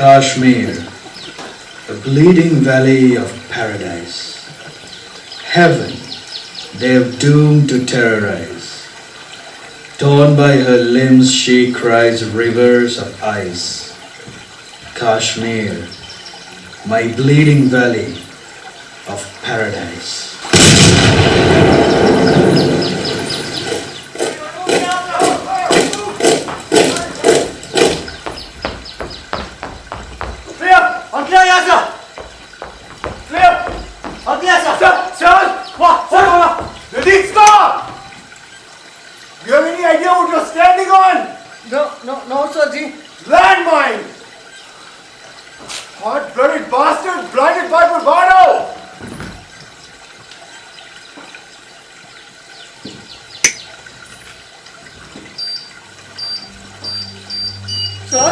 Kashmir, the bleeding valley of paradise. Heaven, they've doomed to terrorize. Torn by her limbs, she cries rivers of ice. Kashmir, my bleeding valley of paradise. No, sir ji. Landmine! Hot-blooded bastard blinded by bravado! Sir?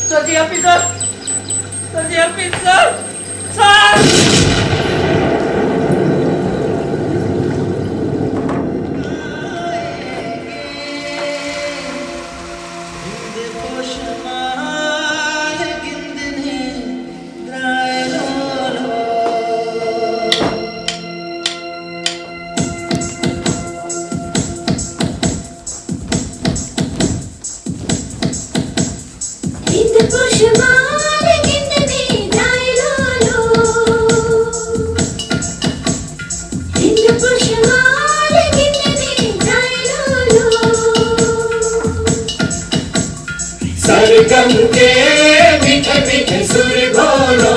Sir ji, help me, sir! Sir ji, help me, sir! Sir! सरगम के मीठे मीठे सुर घोलो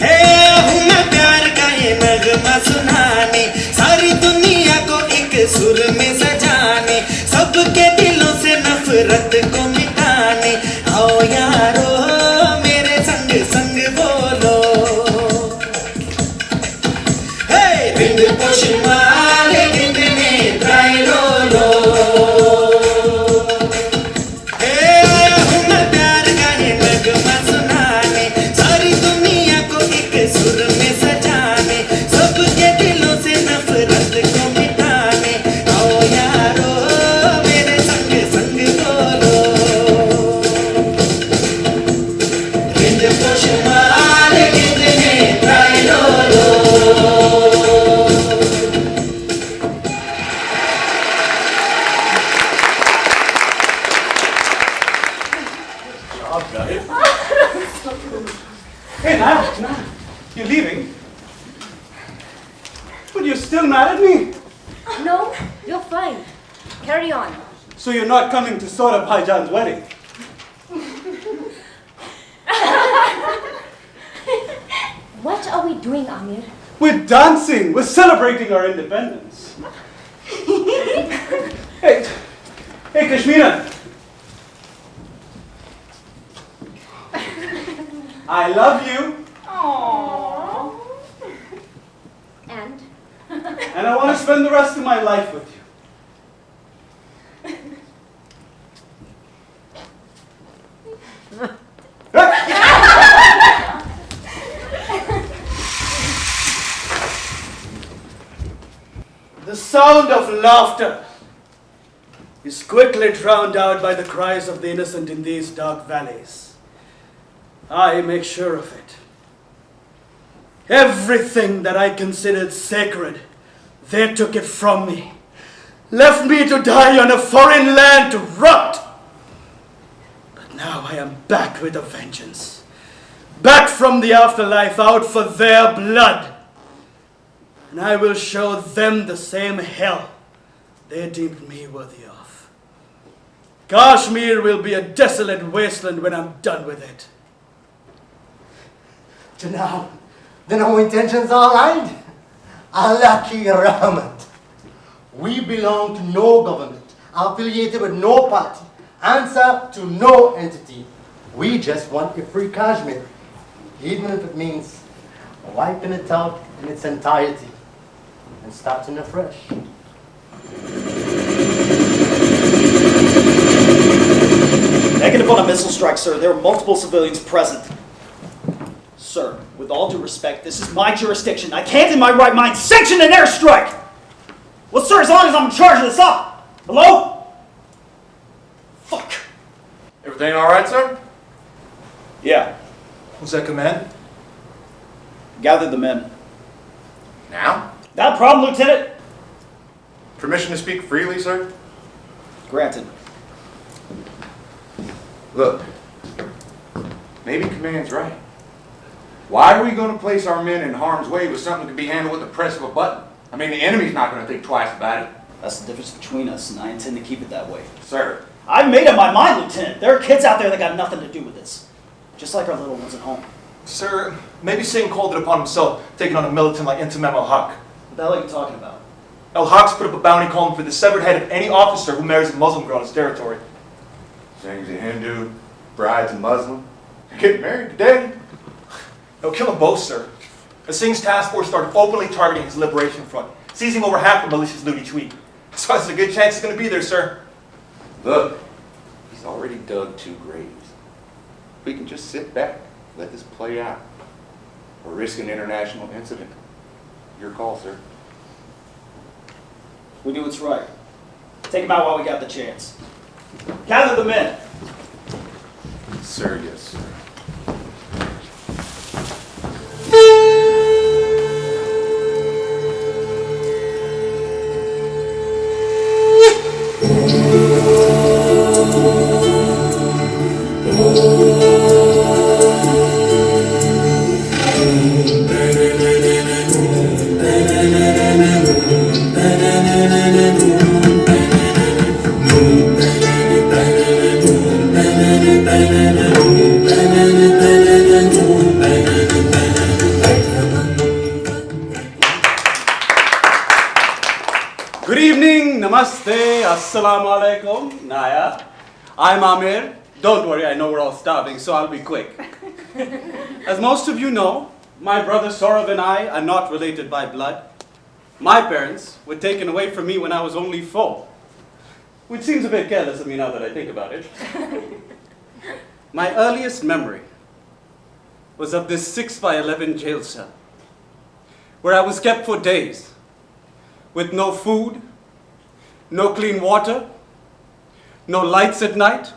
हे हूँ मैं प्यार का ये नगमा सुनाने सारी दुनिया को एक सुर में सजाने सबके दिलों से नफरत को मिटाने आओ यारो मेरे संग संग बोलो हे बिंद पोषमाले बिंद में dry Rollo You're leaving? But you're still mad at me? No, you're fine. Carry on. So you're not coming to Saurabh Bhaijan's wedding? What are we doing, Amir? We're dancing. We're celebrating our independence. Hey, Kashmir. I love you. Aww. And? And I want to spend the rest of my life with you. The sound of laughter is quickly drowned out by the cries of the innocent in these dark valleys. I make sure of it. Everything that I considered sacred, they took it from me. Left me to die on a foreign land to rot. But now I am back with a vengeance. Back from the afterlife, out for their blood. And I will show them the same hell they deemed me worthy of. Kashmir will be a desolate wasteland when I'm done with it. Janab, then our intentions are aligned. Allah ki rahmat. We belong to no government, affiliated with no party, answer to no entity. We just want a free Kashmir, even if it means wiping it out in its entirety and starting afresh. Negative on a missile strike, sir. There are multiple civilians present. Sir, with all due respect, this is my jurisdiction. I can't in my right mind sanction an airstrike! Well, sir, as long as I'm in charge of this up. Hello? Fuck. Everything all right, sir? Yeah. What's that command? Gather the men. Now? That problem, Lieutenant? Permission to speak freely, sir? Granted. Look, maybe command's right. Why are we going to place our men in harm's way with something that can be handled with the press of a button? I mean, the enemy's not going to think twice about it. That's the difference between us, and I intend to keep it that way. Sir, I've made up my mind, Lieutenant. There are kids out there that got nothing to do with this. Just like our little ones at home. Sir, maybe Satan called it upon himself, taking on a militant like Intimam al-Haq. What the hell are you talking about? Al-Haq's put up a bounty calling for the severed head of any officer who marries a Muslim girl on his territory. saying he's a Hindu, bride's a Muslim. You're getting married today? They'll kill them both, sir. The Singh's task force started openly targeting his liberation front, seizing over half the militia's loot each week. So there's a good chance he's going to be there, sir. Look, he's already dug 2 graves. We can just sit back, let this play out, or risk an international incident. Your call, sir. We do what's right. Take him out while we got the chance. Gather the men. Sir, yes, sir. Good evening, namaste, assalamu alaikum, Naya. I'm Amir. Don't worry, I know we're all starving, so I'll be quick. As most of you know, my brother Saurav and I are not related by blood. My parents were taken away from me when I was only 4, which seems a bit careless of me now that I think about it. My earliest memory was of this 6x11 jail cell, where I was kept for days, with no food, no clean water, no lights at night.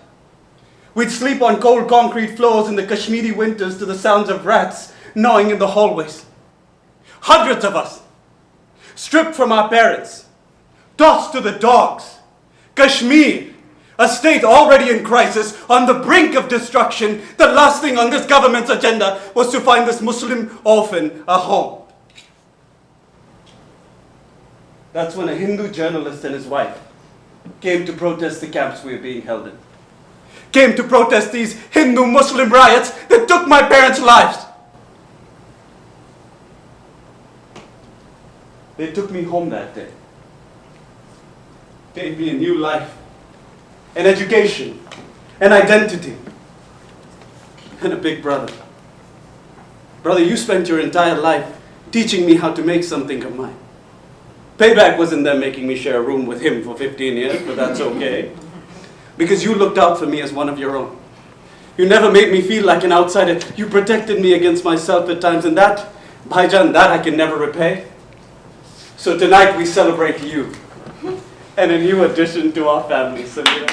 We'd sleep on cold concrete floors in the Kashmiri winters to the sounds of rats gnawing in the hallways. Hundreds of us, stripped from our parents, tossed to the dogs. Kashmir, a state already in crisis, on the brink of destruction. The last thing on this government's agenda was to find this Muslim orphan a home. That's when a Hindu journalist and his wife came to protest the camps we were being held in. Came to protest these Hindu-Muslim riots that took my parents' lives. They took me home that day. Gave me a new life, an education, an identity, and a big brother. Brother, you spent your entire life teaching me how to make something of mine. Payback wasn't them making me share a room with him for 15 years, but that's okay. Because you looked out for me as one of your own. You never made me feel like an outsider. You protected me against myself at times, and that, Bhaijan, that I can never repay. So tonight we celebrate you, and a new addition to our family, Samira.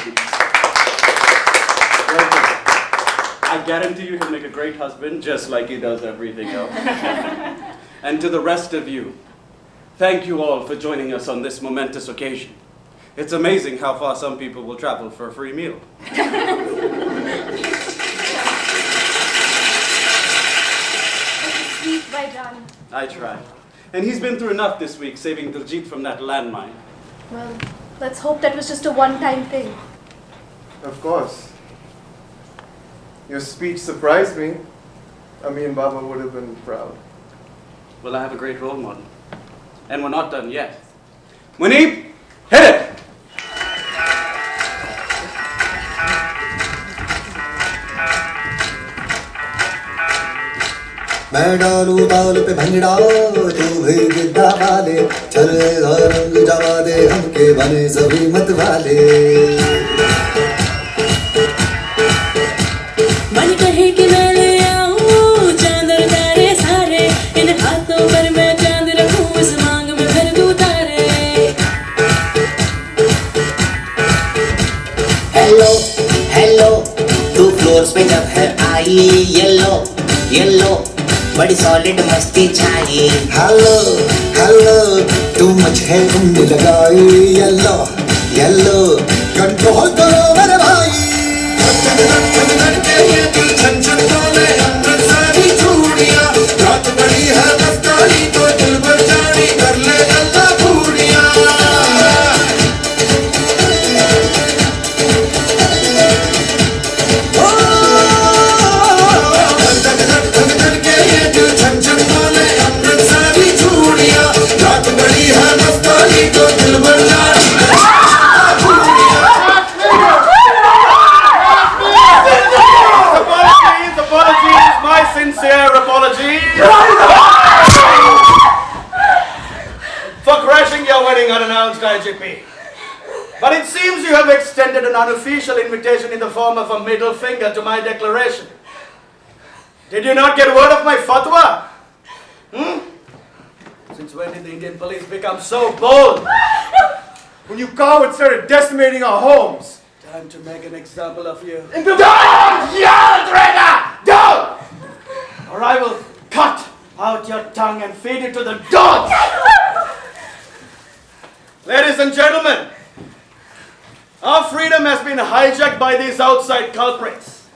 I guarantee you he'll make a great husband, just like he does everything else. And to the rest of you, thank you all for joining us on this momentous occasion. It's amazing how far some people will travel for a free meal. Sweet Bhaijan. I try. And he's been through enough this week, saving Diljit from that landmine. Well, let's hope that was just a one-time thing. Of course. Your speech surprised me. Amin Baba would have been proud. Well, I have a great role model. And we're not done yet. Muneeb, hit it! मैं डालू ताल पे भंगड़ा तू भी गिद्धा वाले चले रंग जमा दे हमके बने सभी मत वाले मन कहे कि मैं ले आऊं चांद और तारे सारे इन हाथों पर मैं चांद रखूं इस मांग में भर दूं तारे हेलो हेलो लगाई येलो येलो बड़ी सॉलिड मस्ती छाई हेलो हेलो तू मुझे घूमने लगाई येलो येलो कंट्रोल करो मेरे भाई ये दिल छन छन डोले अमृतसरी चूड़ियां रात बड़ी है मस्तानी तो दिल भर जानी कर ले गल्ला पूड़ियां ये दिल छन छन डोले अमृतसरी चूड़ियां रात बड़ी है मस्तानी तो दिल भर जानी Apologies, my sincere apologies for crashing your wedding unannounced, IGP. But it seems you have extended an unofficial invitation in the form of a middle finger to my declaration. Did you not get word of my fatwa? Since when did the Indian police become so bold? When you cowards started decimating our homes. Time to make an example of you. Don't yell, traitor! Don't! Or I will cut out your tongue and feed it to the dogs! Ladies and gentlemen, our freedom has been hijacked by these outside culprits.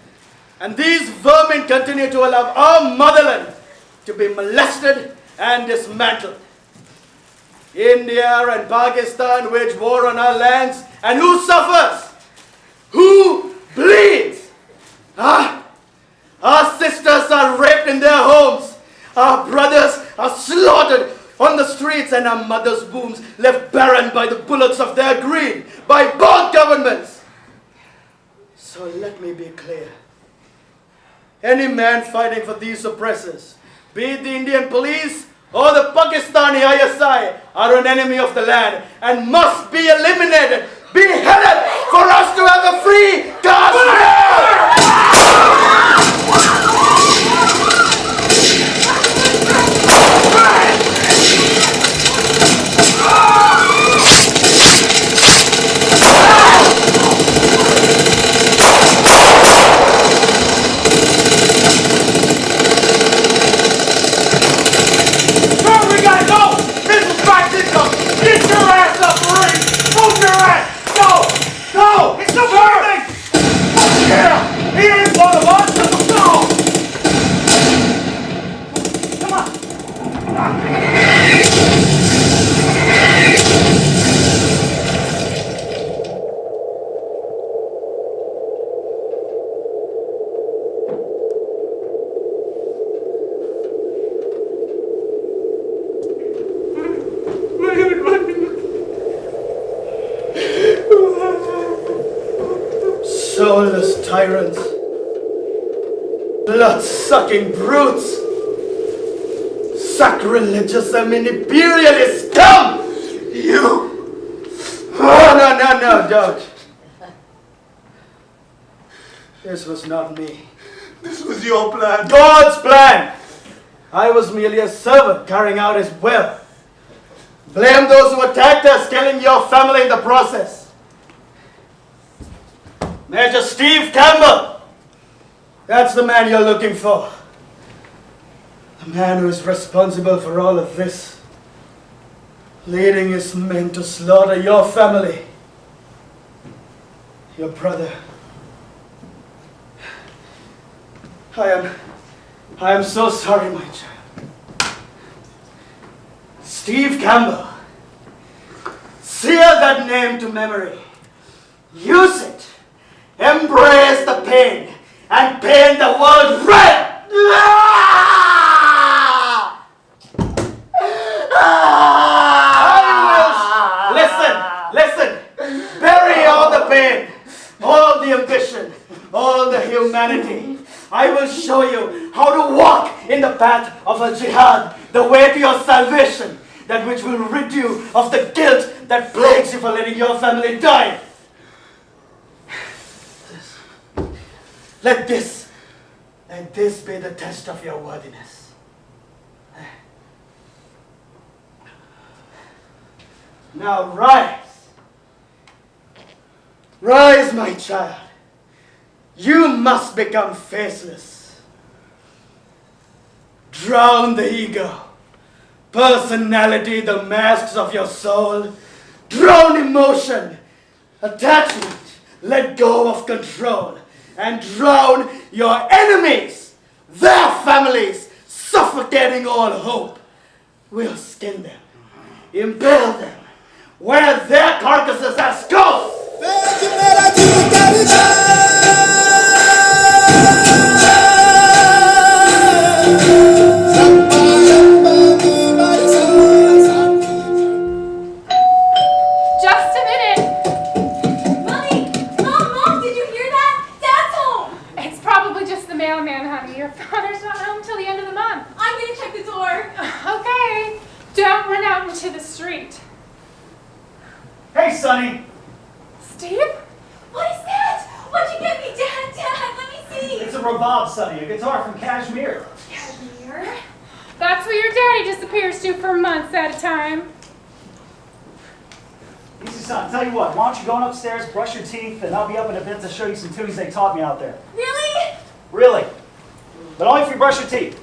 And these vermin continue to allow our motherland to be molested and dismantled. India and Pakistan wage war on our lands, and who suffers? Who bleeds? Our sisters are raped in their homes. Our brothers are slaughtered on the streets, and our mothers' wombs left barren by the bullets of their greed, by both governments. So let me be clear. Any man fighting for these oppressors, be it the Indian police or the Pakistani ISI, are an enemy of the land and must be eliminated, beheaded, for us to have a free Kashmir! Soulless tyrants, blood-sucking brutes, sacrilegious and imperialist scum! You! Oh, no, don't. This was not me. This was your plan. God's plan! I was merely a servant carrying out his will. Blame those who attacked us, killing your family in the process. Major Steve Campbell, that's the man you're looking for. The man who is responsible for all of this, leading his men to slaughter your family, your brother. I am so sorry, my child. Steve Campbell, seal that name to memory. Use it. Embrace the pain and paint the world red! Listen! Bury all the pain, all the ambition, all the humanity. I will show you how to walk in the path of a jihad, the way to your salvation, that which will rid you of the guilt that plagues you for letting your family die. Let this be the test of your worthiness. Now rise. Rise, my child. You must become faceless. Drown the ego. Personality, the masks of your soul. Drown emotion. Attachment. Let go of control. And drown your enemies. Their families. Suffocating all hope. We'll skin them. Impale them. Wear their carcasses as skulls. Just a minute! Mommy! Mom, did you hear that? Dad's home! It's probably just the mailman, honey. Your father's not home till the end of the month. I'm gonna check the door. Okay. Don't run out into the street. Hey, Sonny! Steve? What is that? What'd you get me, Dad? Let me see. It's a rebab, Sonny, a guitar from Kashmir. Kashmir? That's where your daddy disappears to for months at a time. Easy, son. Tell you what, why don't you go on upstairs, brush your teeth, and I'll be up in a bit to show you some tunes they taught me out there. Really? Really. But only if you brush your teeth.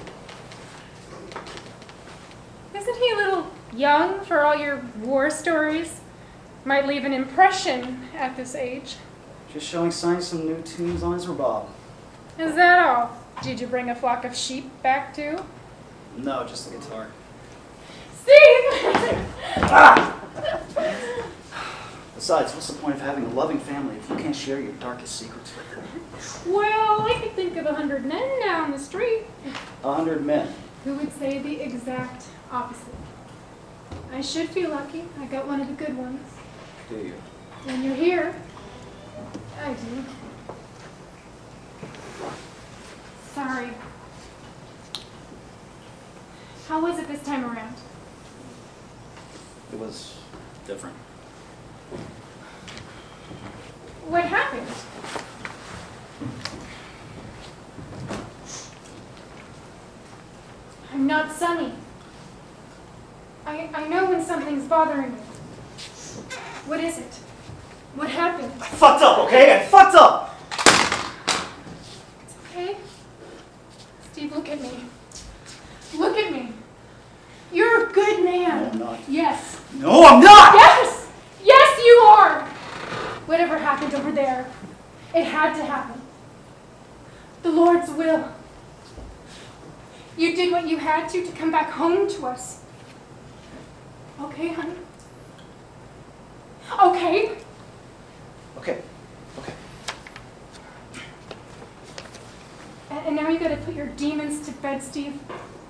Isn't he a little young for all your war stories? Might leave an impression at this age. Just showing Sonny some new tunes on his rebab. Is that all? Did you bring a flock of sheep back too? No, just the guitar. Steve! Ah! Besides, what's the point of having a loving family if you can't share your darkest secrets with them? Well, I could think of 100 men down the street 100 men. who would say the exact opposite. I should feel lucky. I got one of the good ones. Do you? When you're here, I do. Sorry. How was it this time around? It was different. What happened? I'm not Sunny. I know when something's bothering me. What is it? What happened? I fucked up, okay? I fucked up! It's okay. Steve, look at me. Look at me. You're a good man. No, I'm not. Yes. No, I'm not! Yes! Yes, you are! Whatever happened over there, it had to happen. The Lord's will. You did what you had to come back home to us. Okay, honey? Okay? Okay. Okay. And now you gotta put your demons to bed, Steve.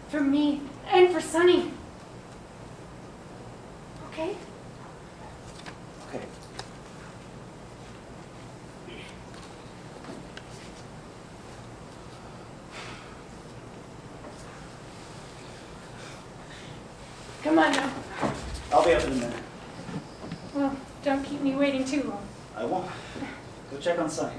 For me and for Sonny. Okay? Okay. Come on now. I'll be up in a minute. Well, don't keep me waiting too long. I won't. Go check on Sonny.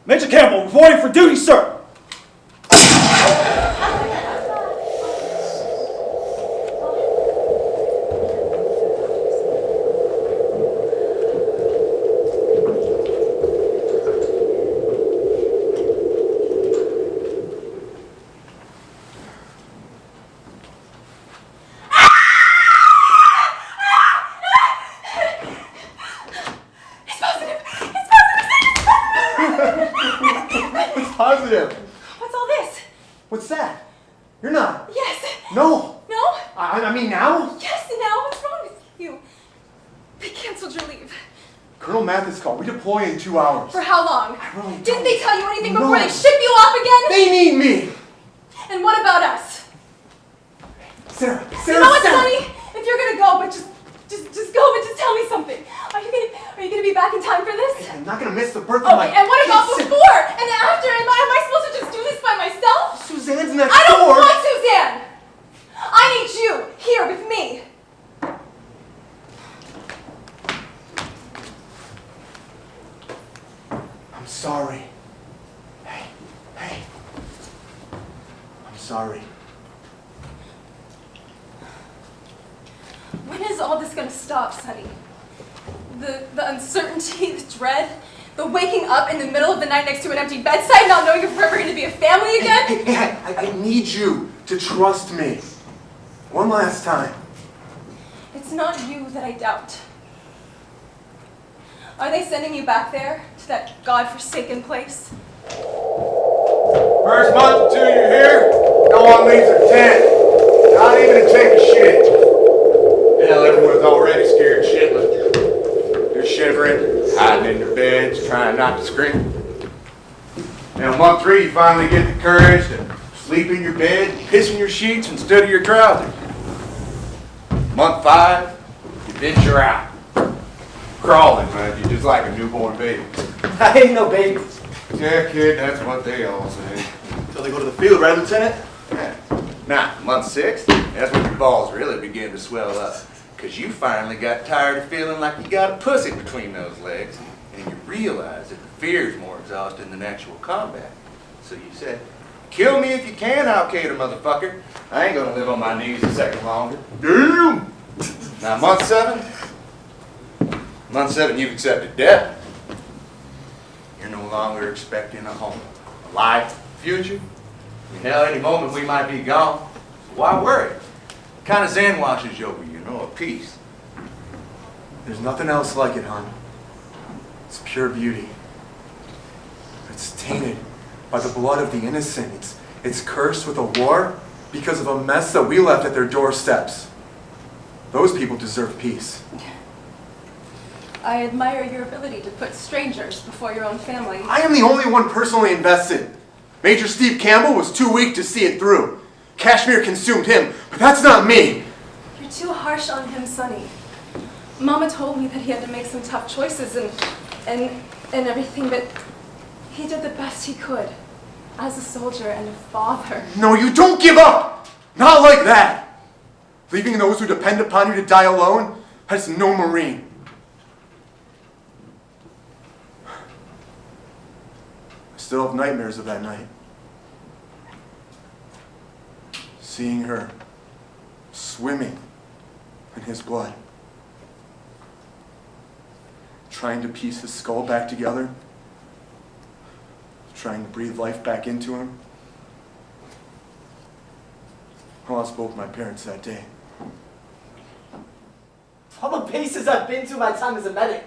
Major Campbell, reporting for duty, sir! Positive. What's all this? What's that? You're not. Yes. No. No? I mean now? Yes, now what's wrong with you? They canceled your leave. Colonel Mathis called. We deploy in 2 hours. For how long? really Didn't they tell you anything before No. they ship you off again? They need me. And what about us? Sarah. You know what, Sonny? If you're gonna go, but just go, but just tell me something. Are you gonna be back in time for this? I'm not gonna miss the birth of Okay, my and what about kid's before and after? Am I supposed by myself? Suzanne's next I don't door. want Suzanne! I need you here with me. I'm sorry. Hey. I'm sorry. When is all this gonna stop, Sonny? The uncertainty, the dread, the waking up in the middle of the night next to an empty bedside, not knowing if we're ever gonna be a family again? Hey, I need you to trust me. One last time. It's not you that I doubt. Are they sending you back there, to that godforsaken place? First month or two you're here, no one leaves their tent. Not even to take a shit. Hell, everyone's already scared shitless. They're shivering, hiding in their beds, trying not to scream. Now, month 3, you finally get the courage to sleep in your bed, piss in your sheets instead of your trousers. Month 5, you venture out. Crawling, man, you're just like a newborn baby. I ain't no baby. Yeah, kid, that's what they all say. Till they go to the field, right, Lieutenant? Yeah. Now, month 6, that's when your balls really begin to swell up. Because you finally got tired of feeling like you got a pussy between those legs, and you realize that the fear is more exhausting than actual combat. So you said, kill me if you can, Al-Qaeda motherfucker. I ain't gonna live on my knees a second longer. Damn! Now, month 7, you've accepted death. You're no longer expecting a home, a life, future. Hell, any moment we might be gone. So why worry? Kind of Zen washes you over, you know, a peace. There's nothing else like it, hon. It's pure beauty. It's tainted by the blood of the innocent. It's cursed with a war because of a mess that we left at their doorsteps. Those people deserve peace. I admire your ability to put strangers before your own family. I am the only one personally invested. Major Steve Campbell was too weak to see it through. Kashmir consumed him, but that's not me. You're too harsh on him, Sonny. Mama told me that he had to make some tough choices and everything, but he did the best he could as a soldier and a father. No, you don't give up! Not like that! Leaving those who depend upon you to die alone? That's no Marine. I still have nightmares of that night. Seeing her swimming in his blood. Trying to piece his skull back together. Trying to breathe life back into him. I lost both my parents that day. All the places I've been to my time as a medic.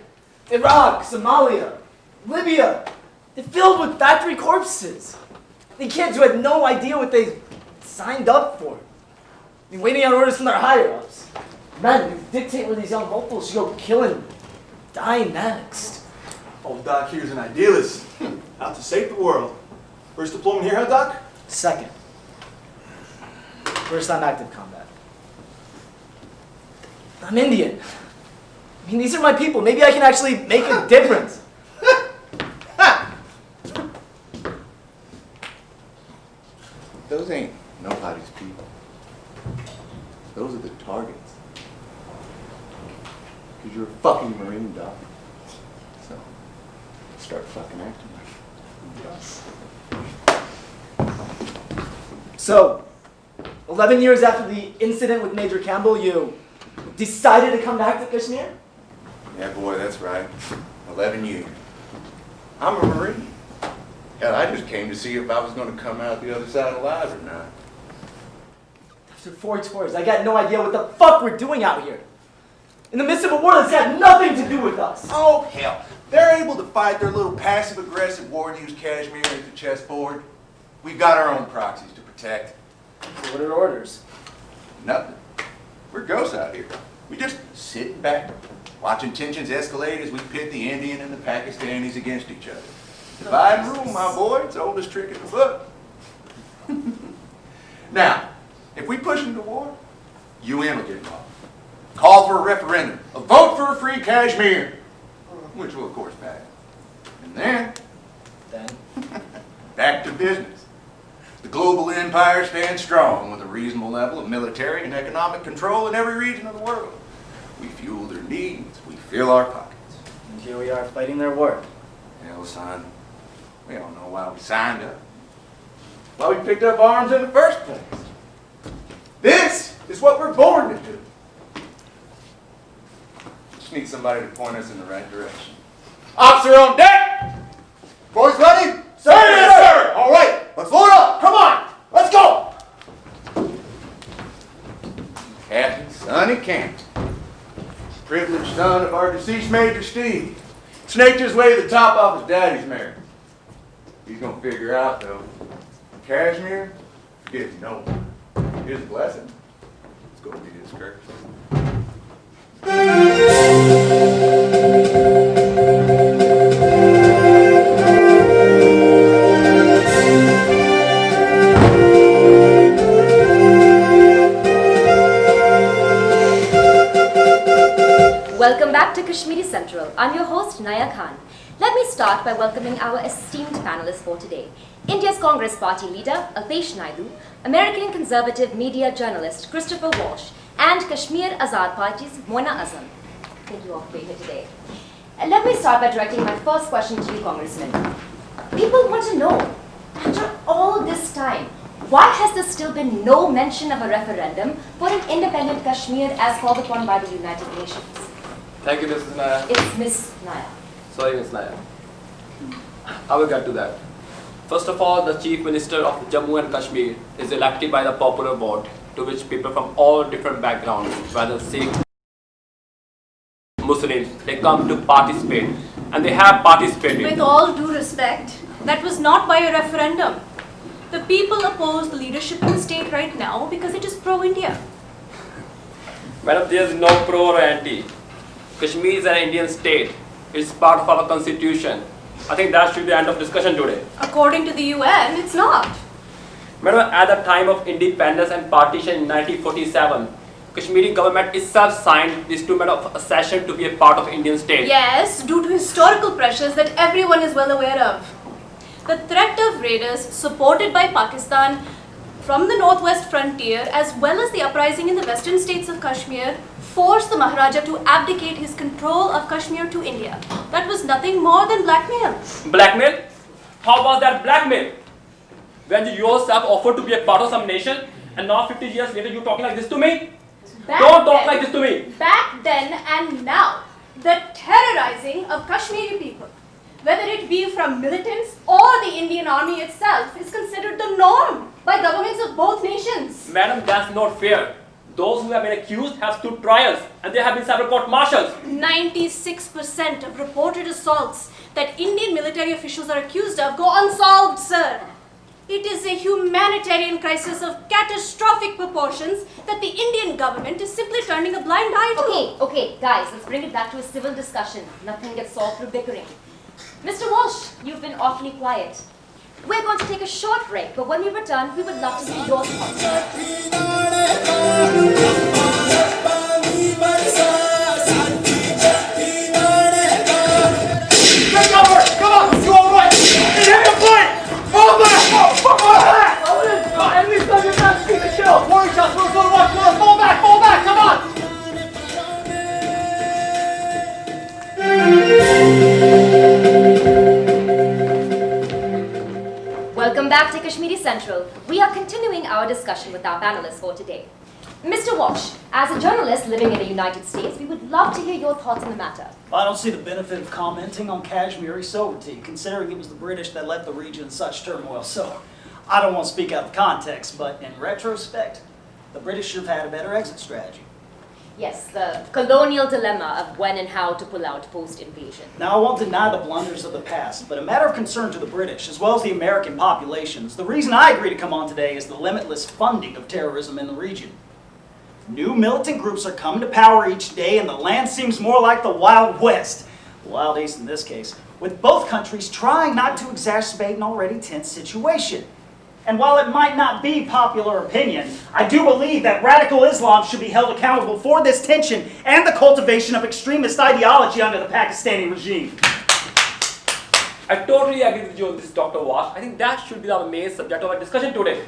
Iraq, Somalia, Libya. They're filled with factory corpses. The kids who had no idea what they signed up for. They're waiting on orders from their higher-ups. Men who dictate where these young hopefuls should go kill and die next. Old Doc here's an idealist. Out to save the world. First deployment here, huh, Doc? Second. First on active combat. I'm Indian. I mean, these are my people. Maybe I can actually make a difference. Those ain't nobody's people. Those are the targets. Because you're a fucking Marine, Doc. So, start fucking acting like it. So, 11 years after the incident with Major Campbell, you decided to come back to Kashmir? Yeah, boy, that's right. 11 years. I'm a Marine. Hell, I just came to see if I was going to come out the other side alive or not. After 4 tours, I got no idea what the fuck we're doing out here. In the midst of a war that's had nothing to do with us. Oh, hell. They're able to fight their little passive-aggressive war and use Kashmir as the chessboard. We've got our own proxies to protect. What are orders? Nothing. We're ghosts out here. We just sitting back, watching tensions escalate as we pit the Indian and the Pakistanis against each other. Divide and rule, my boy. It's the oldest trick in the book. Now, if we push into war, UN will get involved. Call for a referendum. A vote for a free Kashmir. Which will, of course, pass. And then, back to business. The global empire stands strong with a reasonable level of military and economic control in every region of the world. We fuel their needs, we fill our pockets. And here we are fighting their war. Hell, son, we don't know why we signed up. Why we picked up arms in the first place. This is what we're born to do. Just need somebody to point us in the right direction. Officer on deck! Boys ready? Sir, yes, sir! All right, let's load up. Come on, let's go. Captain Sonny Canton, privileged son of our deceased Major Steve, snaked his way to the top off his daddy's mare. He's gonna figure out, though, Kashmir forgets no one. His blessing, it's gonna be his curse. Welcome back to Kashmir Central. I'm your host, Naya Khan. Let me start by welcoming our esteemed panelists for today. India's Congress Party leader, Alpesh Naidu, American conservative media journalist, Christopher Walsh, and Kashmir Azad Party's Mona Azam. Thank you all for being here today. And let me start by directing my first question to you, Congressman. People want to know, after all this time, why has there still been no mention of a referendum for an independent Kashmir as called upon by the United Nations? Thank you, Mrs. Naya. It's Miss Naya. Sorry, Miss Naya. I will get to that. First of all, the Chief Minister of Jammu and Kashmir is elected by the popular vote, to which people from all different backgrounds, whether Sikh, Muslims, they come to participate, and they have participated. With all due respect, that was not by a referendum. The people oppose the leadership in the state right now because it is pro-India. Madam, there is no pro or anti. Kashmir is an Indian state. It's part of our constitution. I think that should be the end of discussion today. According to the UN, it's not. Madam, at the time of independence and partition in 1947, Kashmiri government itself signed this instrument of accession to be a part of Indian state. Yes, due to historical pressures that everyone is well aware of. The threat of raiders supported by Pakistan from the northwest frontier, as well as the uprising in the western states of Kashmir, forced the Maharaja to abdicate his control of Kashmir to India. That was nothing more than blackmail. Blackmail? How was that blackmail? When you yourself offered to be a part of some nation, and now 50 years later you're talking like this to me? Don't talk like this to me. Back then and now, the terrorizing of Kashmiri people, whether it be from militants or the Indian army itself, is considered the norm by governments of both nations. Madam, that's not fair. Those who have been accused have stood trials, and there have been several court-martials. 96% of reported assaults that Indian military officials are accused of go unsolved, sir. It is a humanitarian crisis of catastrophic proportions that the Indian government is simply turning a blind eye to. Okay, guys, let's bring it back to a civil discussion. Nothing gets solved through bickering. Mr. Walsh, you've been awfully quiet. We're going to take a short break, but when we return, we would love to see your thoughts. Take cover! Come on! You all right? Hit the flank! Fall back! Fall back! Enemies on your back, keep it chill. Warning shots, we're going to watch more. Fall back! Fall back! Come on! Welcome back to Kashmir Central. We are continuing our discussion with our panelists for today. Mr. Walsh, as a journalist living in the United States, we would love to hear your thoughts on the matter. Well, I don't see the benefit of commenting on Kashmiri sovereignty, considering it was the British that left the region in such turmoil. So, I don't want to speak out of context, but in retrospect, the British should have had a better exit strategy. Yes, the colonial dilemma of when and how to pull out post-invasion. Now, I won't deny the blunders of the past, but a matter of concern to the British, as well as the American populations, the reason I agree to come on today is the limitless funding of terrorism in the region. New militant groups are coming to power each day, and the land seems more like the Wild West. Wild East in this case, with both countries trying not to exacerbate an already tense situation. And while it might not be popular opinion, I do believe that radical Islam should be held accountable for this tension and the cultivation of extremist ideology under the Pakistani regime. I totally agree with you on this, Dr. Walsh. I think that should be our main subject of our discussion today.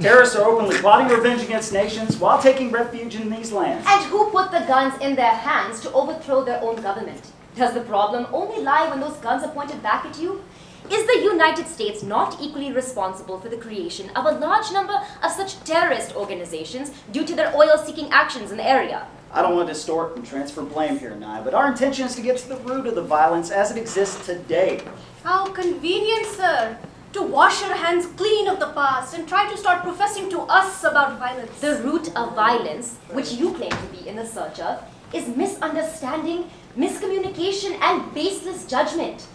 Terrorists are openly plotting revenge against nations while taking refuge in these lands. And who put the guns in their hands to overthrow their own government? Does the problem only lie when those guns are pointed back at you? Is the United States not equally responsible for the creation of a large number of such terrorist organizations due to their oil-seeking actions in the area? I don't want to distort and transfer blame here, Nye, but our intention is to get to the root of the violence as it exists today. How convenient, sir, to wash your hands clean of the past and try to start professing to us about violence. The root of violence, which you claim to be in the search of, is misunderstanding, miscommunication, and baseless judgment.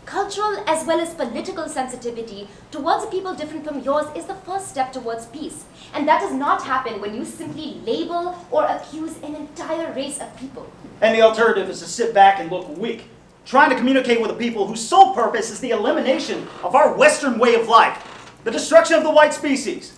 Cultural as well as political sensitivity towards a people different from yours is the first step towards peace. And that does not happen when you simply label or accuse an entire race of people. And the alternative is to sit back and look weak, trying to communicate with a people whose sole purpose is the elimination of our Western way of life, the destruction of the white species.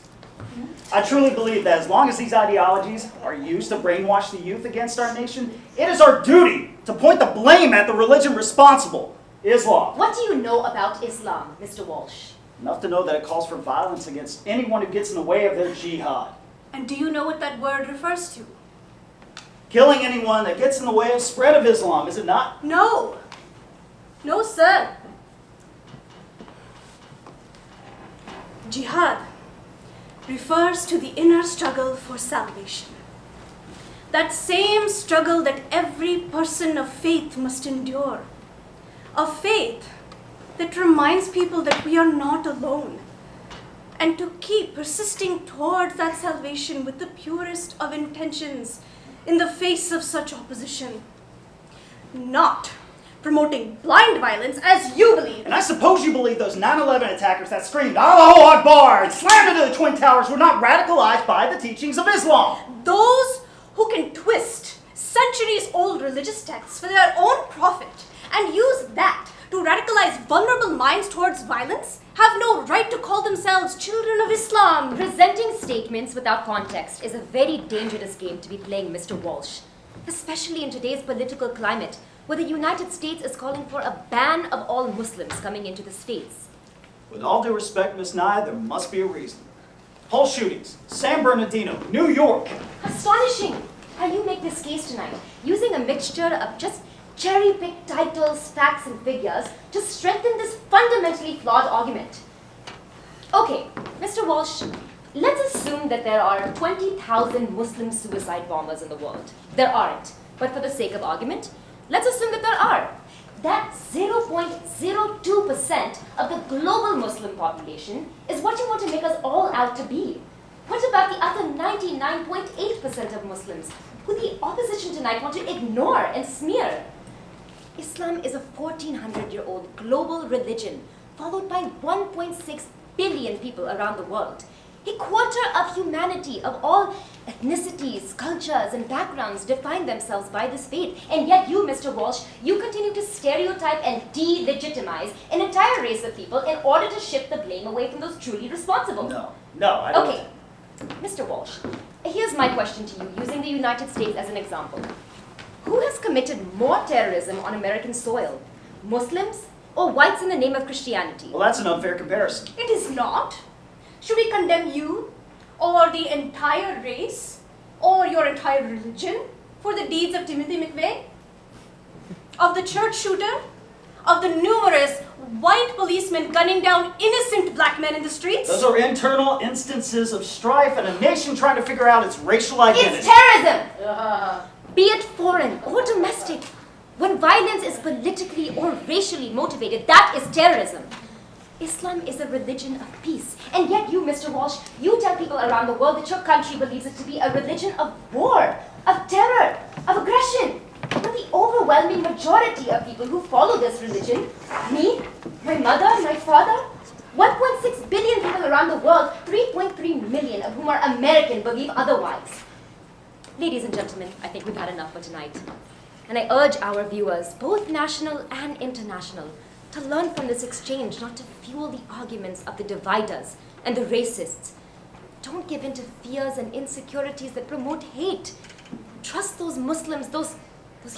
I truly believe that as long as these ideologies are used to brainwash the youth against our nation, it is our duty to point the blame at the religion responsible, Islam. What do you know about Islam, Mr. Walsh? Enough to know that it calls for violence against anyone who gets in the way of their jihad. And do you know what that word refers to? Killing anyone that gets in the way of spread of Islam, is it not? No. No, sir. Jihad refers to the inner struggle for salvation. That same struggle that every person of faith must endure. A faith that reminds people that we are not alone, and to keep persisting towards that salvation with the purest of intentions in the face of such opposition. Not promoting blind violence as you believe. And I suppose you believe those 9/11 attackers that screamed Allahu Akbar and slammed into the Twin Towers were not radicalized by the teachings of Islam. Those who can twist centuries-old religious texts for their own profit and use that to radicalize vulnerable minds towards violence have no right to call themselves children of Islam. Presenting statements without context is a very dangerous game to be playing, Mr. Walsh, especially in today's political climate, where the United States is calling for a ban of all Muslims coming into the States. With all due respect, Miss Nye, there must be a reason. Pulse shootings, San Bernardino, New York. Astonishing how you make this case tonight, using a mixture of just cherry-picked titles, facts, and figures to strengthen this fundamentally flawed argument. Okay, Mr. Walsh, let's assume that there are 20,000 Muslim suicide bombers in the world. There aren't, but for the sake of argument, let's assume that there are. That 0.02% of the global Muslim population is what you want to make us all out to be. What about the other 99.8% of Muslims who the opposition tonight want to ignore and smear? Islam is a 1,400-year-old global religion followed by 1.6 billion people around the world. A quarter of humanity of all ethnicities, cultures, and backgrounds define themselves by this faith. And yet you, Mr. Walsh, you continue to stereotype and delegitimize an entire race of people in order to shift the blame away from those truly responsible. No, I don't. Okay, Mr. Walsh, here's my question to you, using the United States as an example. Who has committed more terrorism on American soil? Muslims or whites in the name of Christianity? Well, that's an unfair comparison. It is not. Should we condemn you or the entire race or your entire religion for the deeds of Timothy McVeigh? Of the church shooter? Of the numerous white policemen gunning down innocent black men in the streets? Those are internal instances of strife and a nation trying to figure out its racial identity. It's terrorism! Be it foreign or domestic. When violence is politically or racially motivated, that is terrorism. Islam is a religion of peace. And yet you, Mr. Walsh, you tell people around the world that your country believes it to be a religion of war, of terror, of aggression. But the overwhelming majority of people who follow this religion, me, my mother, my father, 1.6 billion people around the world, 3.3 million of whom are American, believe otherwise. Ladies and gentlemen, I think we've had enough for tonight. And I urge our viewers, both national and international, to learn from this exchange, not to fuel the arguments of the dividers and the racists. Don't give in to fears and insecurities that promote hate. Trust those Muslims, those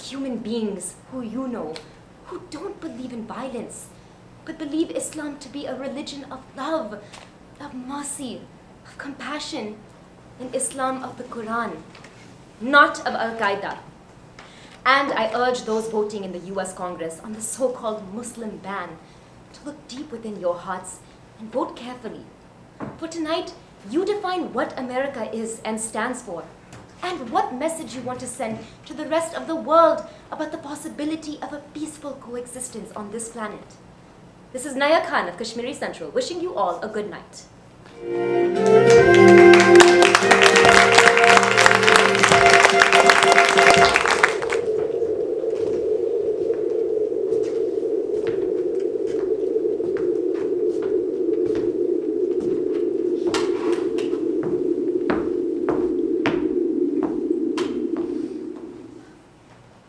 human beings who you know, who don't believe in violence, but believe Islam to be a religion of love, of mercy, of compassion, an Islam of the Quran, not of Al-Qaeda. And I urge those voting in the US Congress on the so-called Muslim ban to look deep within your hearts and vote carefully. For tonight, you define what America is and stands for, and what message you want to send to the rest of the world about the possibility of a peaceful coexistence on this planet. This is Naya Khan of Kashmiri Central, wishing you all a good night.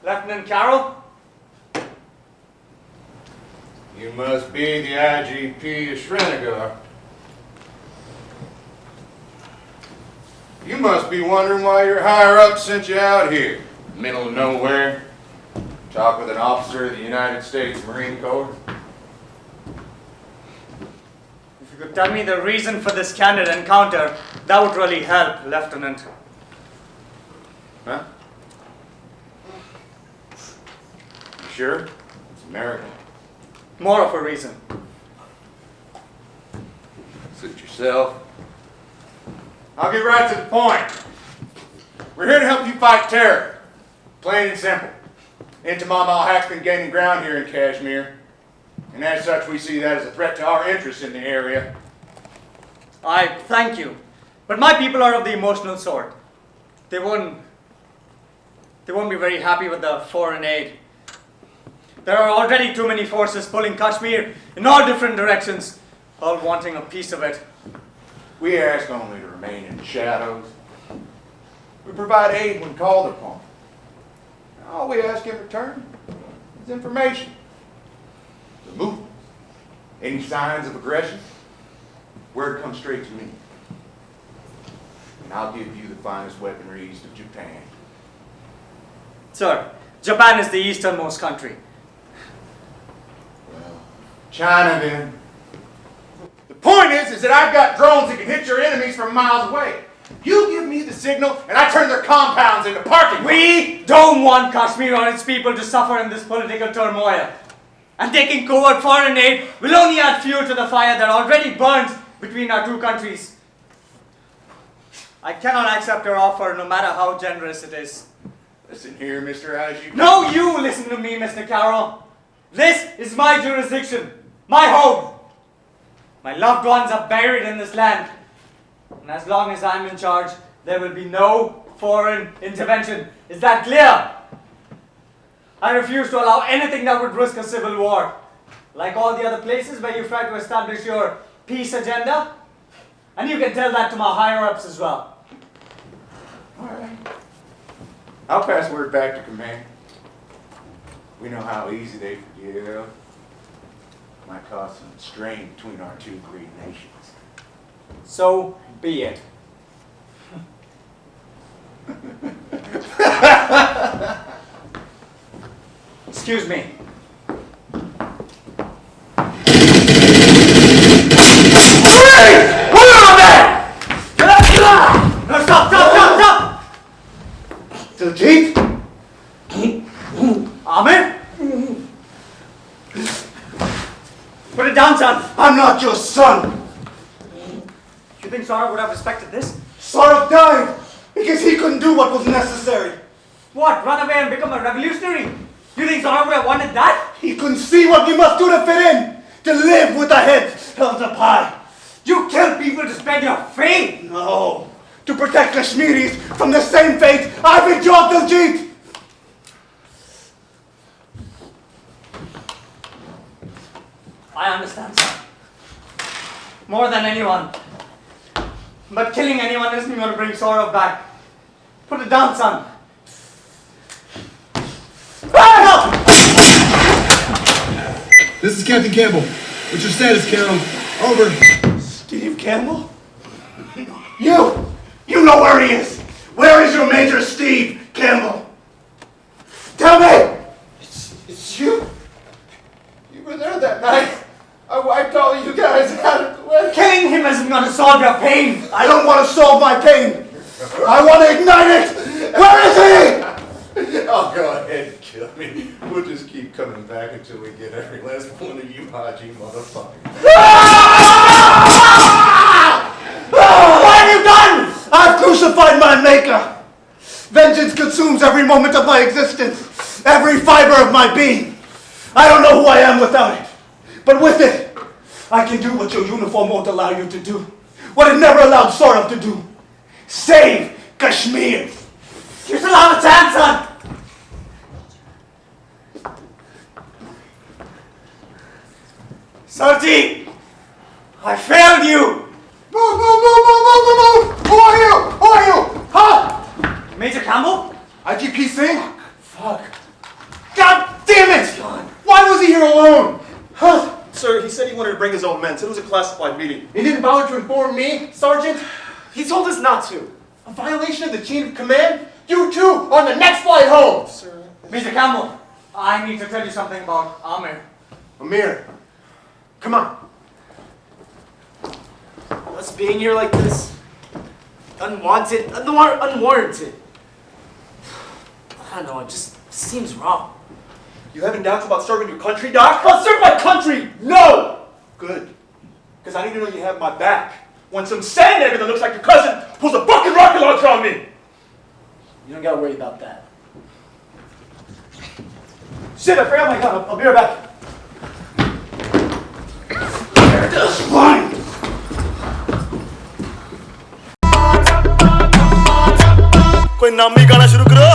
Lieutenant Carroll? You must be the IGP of Srinagar. You must be wondering why your higher up sent you out here, middle of nowhere, talk with an officer of the United States Marine Corps. If you could tell me the reason for this candid encounter, that would really help, Lieutenant. Huh? You sure? It's American. More of a reason. Suit yourself. I'll get right to the point. We're here to help you fight terror. Plain and simple. Intimam al-Haq's been gaining ground here in Kashmir. And as such, we see that as a threat to our interests in the area. I thank you. But my people are of the emotional sort. They won't be very happy with the foreign aid. There are already too many forces pulling Kashmir in all different directions, all wanting a piece of it. We ask only to remain in the shadows. We provide aid when called upon. All we ask in return is information. The movements, any signs of aggression, word comes straight to me. And I'll give you the finest weaponry east of Japan. Sir, Japan is the easternmost country. Well, China then. The point is that I've got drones that can hit your enemies from miles away. You give me the signal, and I turn their compounds into parking lots. We don't want Kashmir or its people to suffer in this political turmoil. And taking covert foreign aid will only add fuel to the fire that already burns between our two countries. I cannot accept your offer, no matter how generous it is. Listen here, Mr. IGP. No, you listen to me, Mr. Carroll. This is my jurisdiction, my home. My loved ones are buried in this land. And as long as I'm in charge, there will be no foreign intervention. Is that clear? I refuse to allow anything that would risk a civil war. Like all the other places where you've tried to establish your peace agenda. And you can tell that to my higher-ups as well. All right. I'll pass word back to command. We know how easy they forgive. Might cause some strain between our two great nations. So be it. Excuse me. No, stop! Diljit? Amir? Put it down, son. I'm not your son. You think Sora would have respected this? Sora died because he couldn't do what was necessary. What, run away and become a revolutionary? You think Sora would have wanted that? He couldn't see what we must do to fit in, to live with the head held up high. You kill people to spread your faith? No, to protect Kashmiris from the same fate I've endured, Diljit. I understand, son. More than anyone. But killing anyone isn't going to bring Sora back. Put it down, son. This is Captain Campbell. What's your status, Carol? Over. Steve Campbell? You know where he is. Where is your Major Steve Campbell? Tell me! It's you? want to solve my pain. I want to ignite it. Where is he? Oh, go ahead and kill me. We'll just keep coming back until we get every last one of you Haji motherfuckers. What have you done? I've crucified my maker. Vengeance consumes every moment of my existence, every fiber of my being. I don't know who I am without it, but with it, I can do what your uniform won't allow you to do, what it never allowed Saurabh to do. Save Kashmir. You still have a chance, son. Sarji, I failed you. Move, move, move, move, move, move, move! Who are you? Who are you? Huh? Major Campbell? IGP Singh? Fuck. God damn it! Why was he here alone? Huh? Sir, he said he wanted to bring his own men, so it was a classified meeting. He didn't bother to inform me, Sergeant? He told us not to. A violation of the chain of command? You too, on the next flight home! Sir. Major Campbell, I need to tell you something about Amir. Amir, come on. Us being here like this, unwanted, unwarranted. I don't know, it just seems wrong. You having doubts about serving your country, Doc? I'll serve my country! No! Good. Because I need to know you have my back. When some sandnigger that looks like your cousin pulls a fucking rocket launcher on me! You don't gotta worry about that. Shit, I forgot my gun. I'll be right back. There it is. Fine. कोई नामी गाना शुरू करो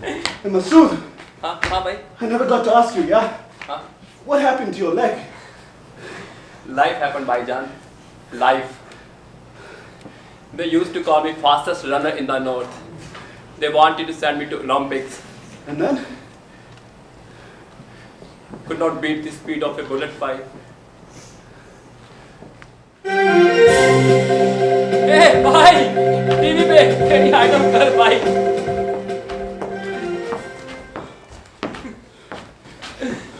Hey, Masood. I never got to ask you, yeah? What happened to your leg? Life happened, Bhaijan. Life. They used to call me fastest runner in the north. They wanted to send me to Olympics. And then? Could not beat the speed of a bullet pipe. Hey, bhai! TV पे तेरी item कर भाई.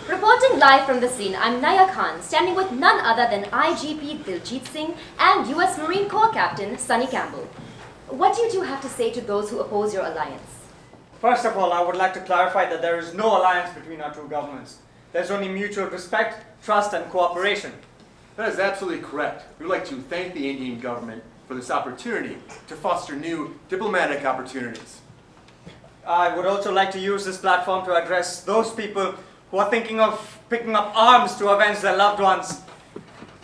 Reporting live from the scene, I'm Naya Khan, standing with none other than IGP Diljit Singh and US Marine Corps Captain Sunny Campbell. What do you two have to say to those who oppose your alliance? First of all, I would like to clarify that there is no alliance between our two governments. There's only mutual respect, trust, and cooperation. That is absolutely correct. We would like to thank the Indian government for this opportunity to foster new diplomatic opportunities. I would also like to use this platform to address those people who are thinking of picking up arms to avenge their loved ones.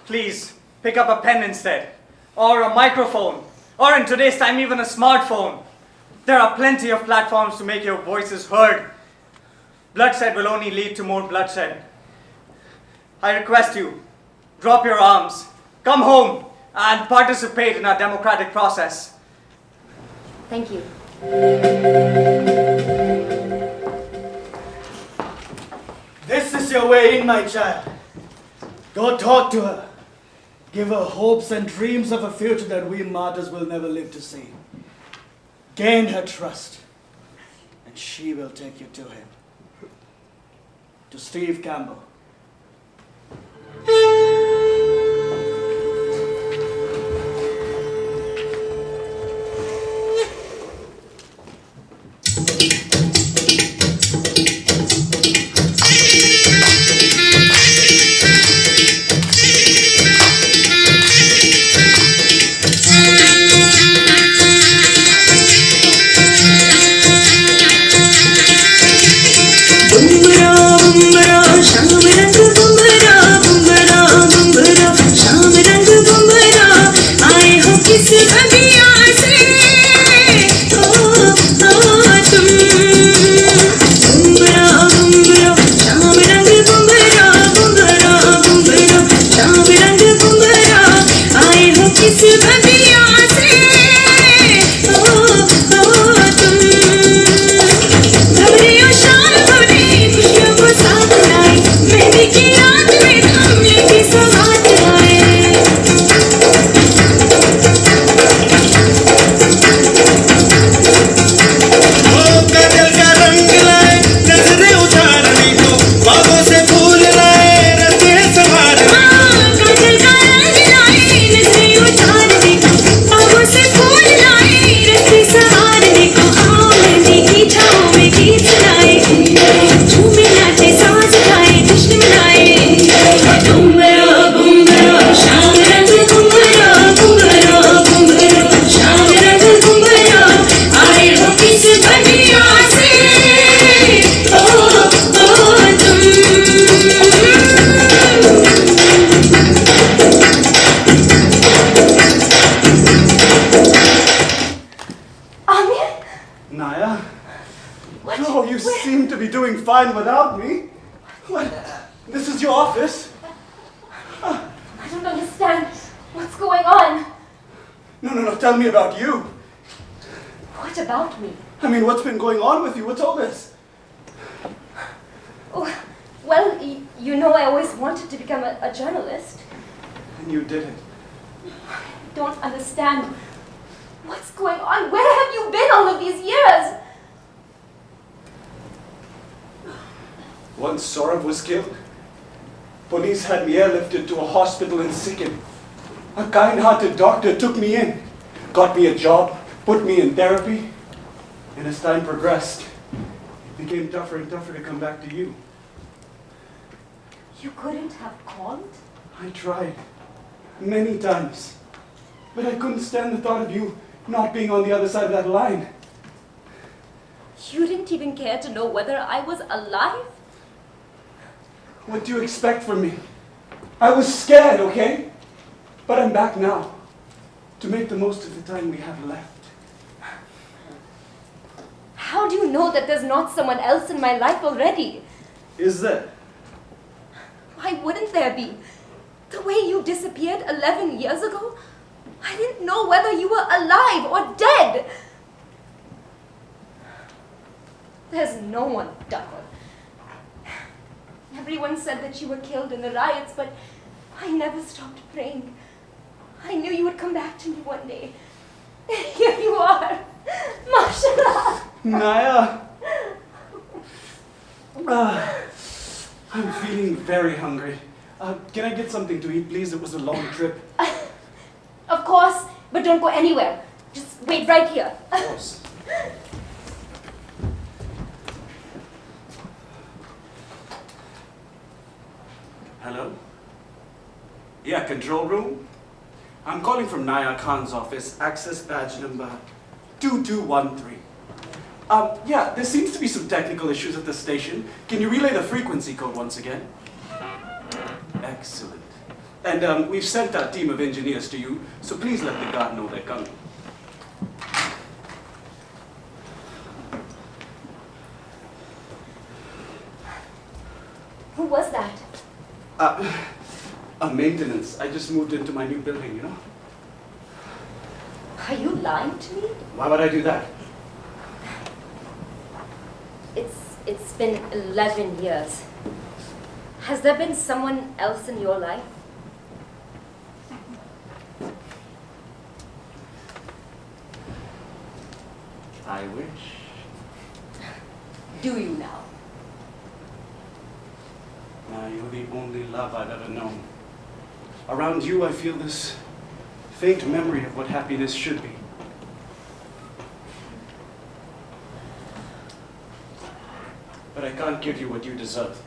Please, pick up a pen instead, or a microphone, or in today's time even a smartphone. There are plenty of platforms to make your voices heard. Bloodshed will only lead to more bloodshed. I request you, drop your arms, come home, and participate in our democratic process. Thank you. This is your way in, my child. Go talk to her. Give her hopes and dreams of a future that we martyrs will never live to see. Gain her trust, and she will take you to him. To Steve Campbell, fine without me. What? This is your office. I don't understand. What's going on? No, tell me about you. What about me? I mean, what's been going on with you? What's all this? Oh, well, you know I always wanted to become a journalist. And you didn't. I don't understand. What's going on? Where have you been all of these years? Once Saurav was killed, police had me airlifted to a hospital in Sikkim. A kind-hearted doctor took me in, got me a job, put me in therapy, and as time progressed, it became tougher and tougher to come back to you. You couldn't have called? I tried, many times, but I couldn't stand the thought of you not being on the other side of that line. You didn't even care to know whether I was alive? What do you expect from me? I was scared, okay? But I'm back now, to make the most of the time we have left. How do you know that there's not someone else in my life already? Is there? Why wouldn't there be? The way you disappeared 11 years ago, I didn't know whether you were alive or dead. There's no one, Tucker. Everyone said that you were killed in the riots, but I never stopped praying. I knew you would come back to me one day. Here you are. Mashallah. Naya! I'm feeling very hungry. Can I get something to eat, please? It was a long trip. Of course, but don't go anywhere. Just wait right here. Of course. Hello? Yeah, control room? I'm calling from Naya Khan's office, access badge number 2213. Yeah, there seems to be some technical issues at the station. Can you relay the frequency code once again? Excellent. And we've sent our team of engineers to you, so please let the guard know they're coming. Who was that? Maintenance. I just moved into my new building, you know? Are you lying to me? Why would I do that? It's been 11 years. Has there been someone else in your life? I wish. Do you now? You're the only love I've ever known. Around you, I feel this faint memory of what happiness should be. But I can't give you what you deserve.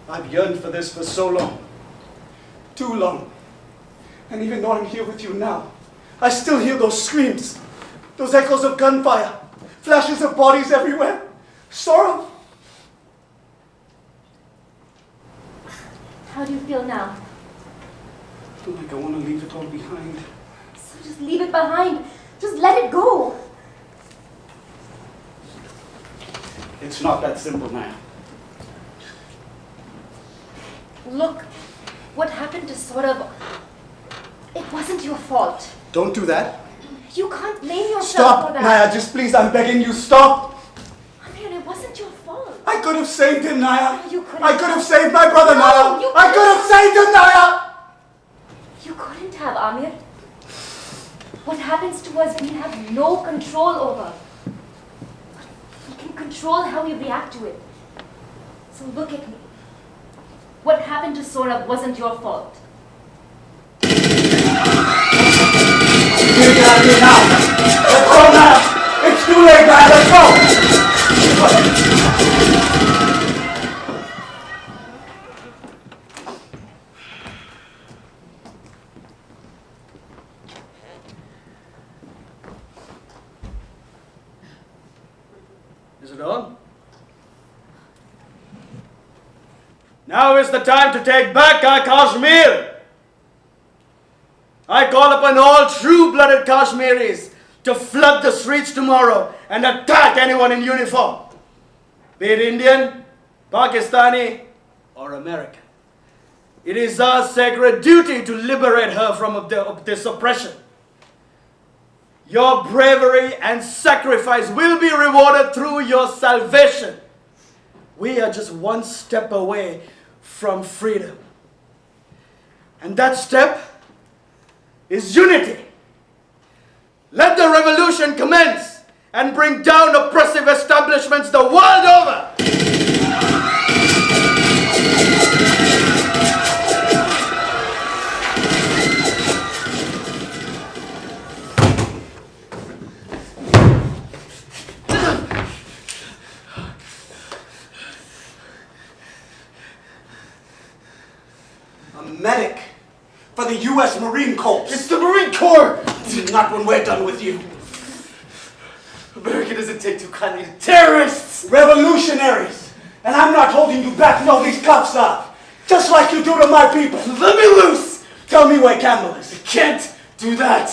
I've yearned for this for so long. Too long. And even though I'm here with you now, I still hear those screams, those echoes of gunfire, flashes of bodies everywhere. Sorrow. How do you feel now? I feel like I want to leave it all behind. So just leave it behind. Just let it go. It's not that simple, Naya. Look, what happened to sort of... It wasn't your fault. Don't do that. You can't blame yourself Stop, for that. Naya, just please, I'm begging you, stop. Amir, it wasn't your fault. I could have saved him, Naya. You couldn't. I could have saved my brother, No, Naya. you I could have saved him, Naya. You couldn't have, Amir. What happens to us, we have no control over. We can control how we react to it. So look at me. What happened to Saurabh wasn't your fault. Get out of here now. Let's go now. It's too late, Naya. Let's go. Is it on? Now is the time to take back our Kashmir. I call upon all true-blooded Kashmiris to flood the streets tomorrow and attack anyone in uniform. be it Indian, Pakistani, or American. It is our sacred duty to liberate her from this oppression. Your bravery and sacrifice will be rewarded through your salvation. We are just one step away from freedom. And that step is unity. Let the revolution commence and bring down oppressive establishments the world over. Medic for the U.S. Marine Corps. It's the Marine Corps! Not when we're done with you. America doesn't take too kindly to terrorists! Revolutionaries! And I'm not holding you back, no, these cuffs up. Just like you do to my people. Let me loose! Tell me where Campbell is. I can't do that!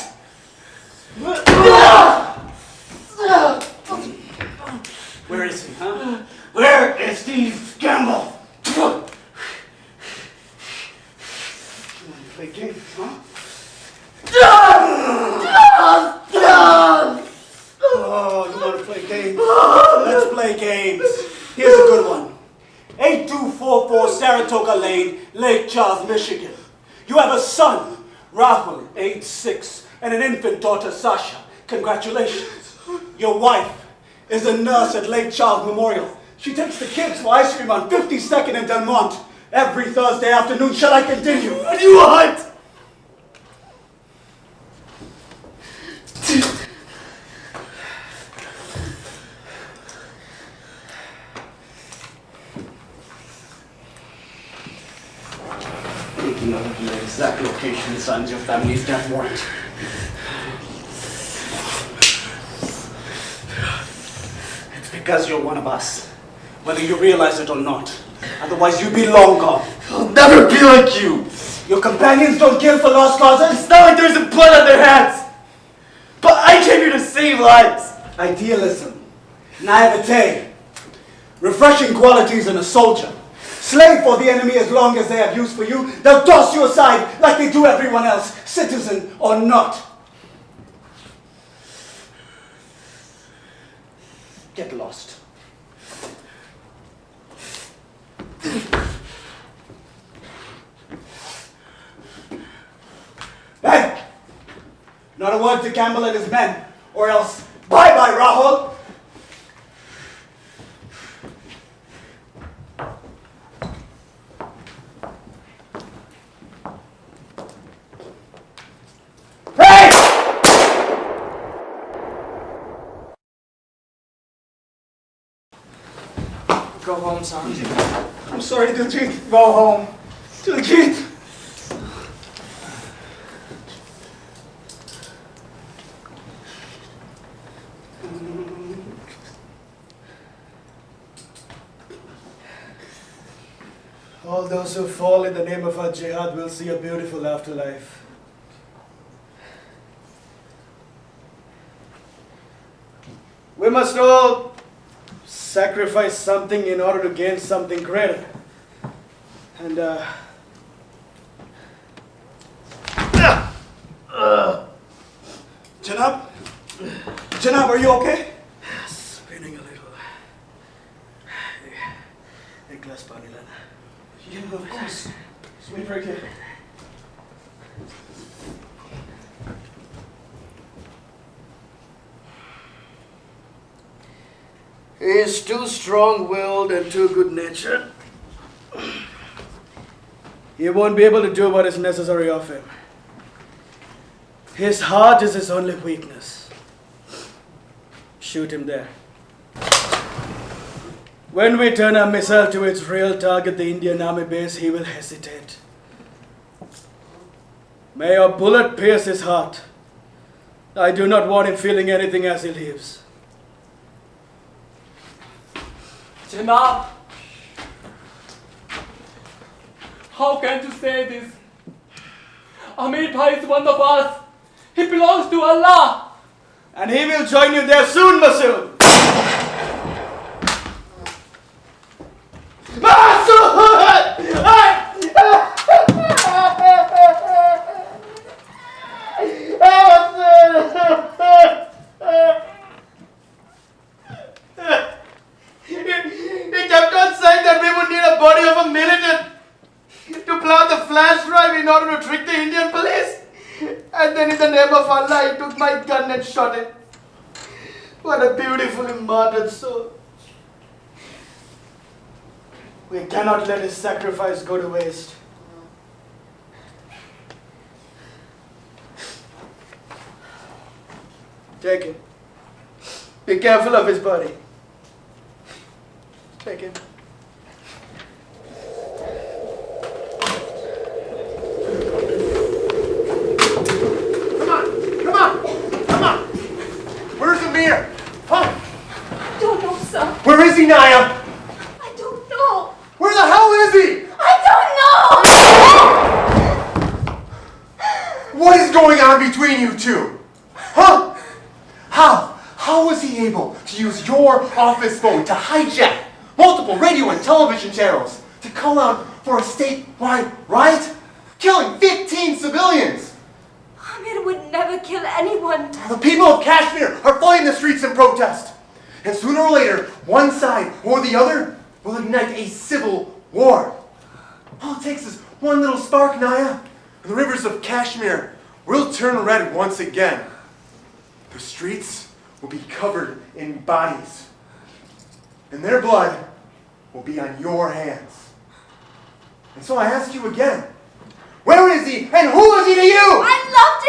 Where is he, huh? Where is Steve Campbell? Play games, huh? Oh, you want to play games? Let's play games. Here's a good one. 8244 Saratoga Lane, Lake Charles, Michigan. You have a son, Rahul, age 6, and an infant daughter, Sasha. Congratulations. Your wife is a nurse at Lake Charles Memorial. She takes the kids for ice cream on 52nd and Delmont every Thursday afternoon. Shall I continue? What do you want? The exact location signs your family's death warrant. It's because you're one of us, whether you realize it or not. Otherwise, you'd be long gone. I'll never be like you. Your companions don't kill for lost causes? It's not like there's a blood on their hands. But I came here to save lives. Idealism, naivete, refreshing qualities in a soldier. Slave for the enemy as long as they have use for you. They'll toss you aside like they do everyone else, citizen or not. Get lost. Hey! Not a word to Campbell and his men, or else bye-bye, Rahul! Go home, son. I'm sorry, Diljit. Go home. Diljit! All those who fall in the name of our jihad will see a beautiful afterlife. We must all sacrifice something in order to gain something greater. And Janab? Janab, are you okay? Spinning a little. A glass pani lana. Yeah, of course. Wait right here. He is too strong-willed and too good-natured. He won't be able to do what is necessary of him. His heart is his only weakness. Shoot him there. When we turn our missile to its real target, the Indian Army base, he will hesitate. May your bullet pierce his heart. I do not want him feeling anything as he leaves. Janab, how can you say this? Amir Bhai is one of us. He belongs to Allah. And he will join you there soon, Masood. flash drive in order to trick the Indian police. And then in the name of Allah, he took my gun and shot it. What a beautifully martyred soul. We cannot let his sacrifice go to waste. Take him. Be careful of his body. Take him. Come on! Where's Amir? Huh? I don't know, sir. Where is he, Naya? I don't know. Where the hell is he? I don't know! What is going on between you two? Huh? How was he able to use your office phone to hijack multiple radio and television channels to call out for a statewide riot, killing 15 civilians? Amir would never kill anyone. The people of Kashmir are flooding the streets in protest. And sooner or later, one side or the other will ignite a civil war. All it takes is one little spark, Naya, and the rivers of Kashmir will turn red once again. The streets will be covered in bodies, and their blood will be on your hands. And so I ask you again, where is he and who is he to you? I loved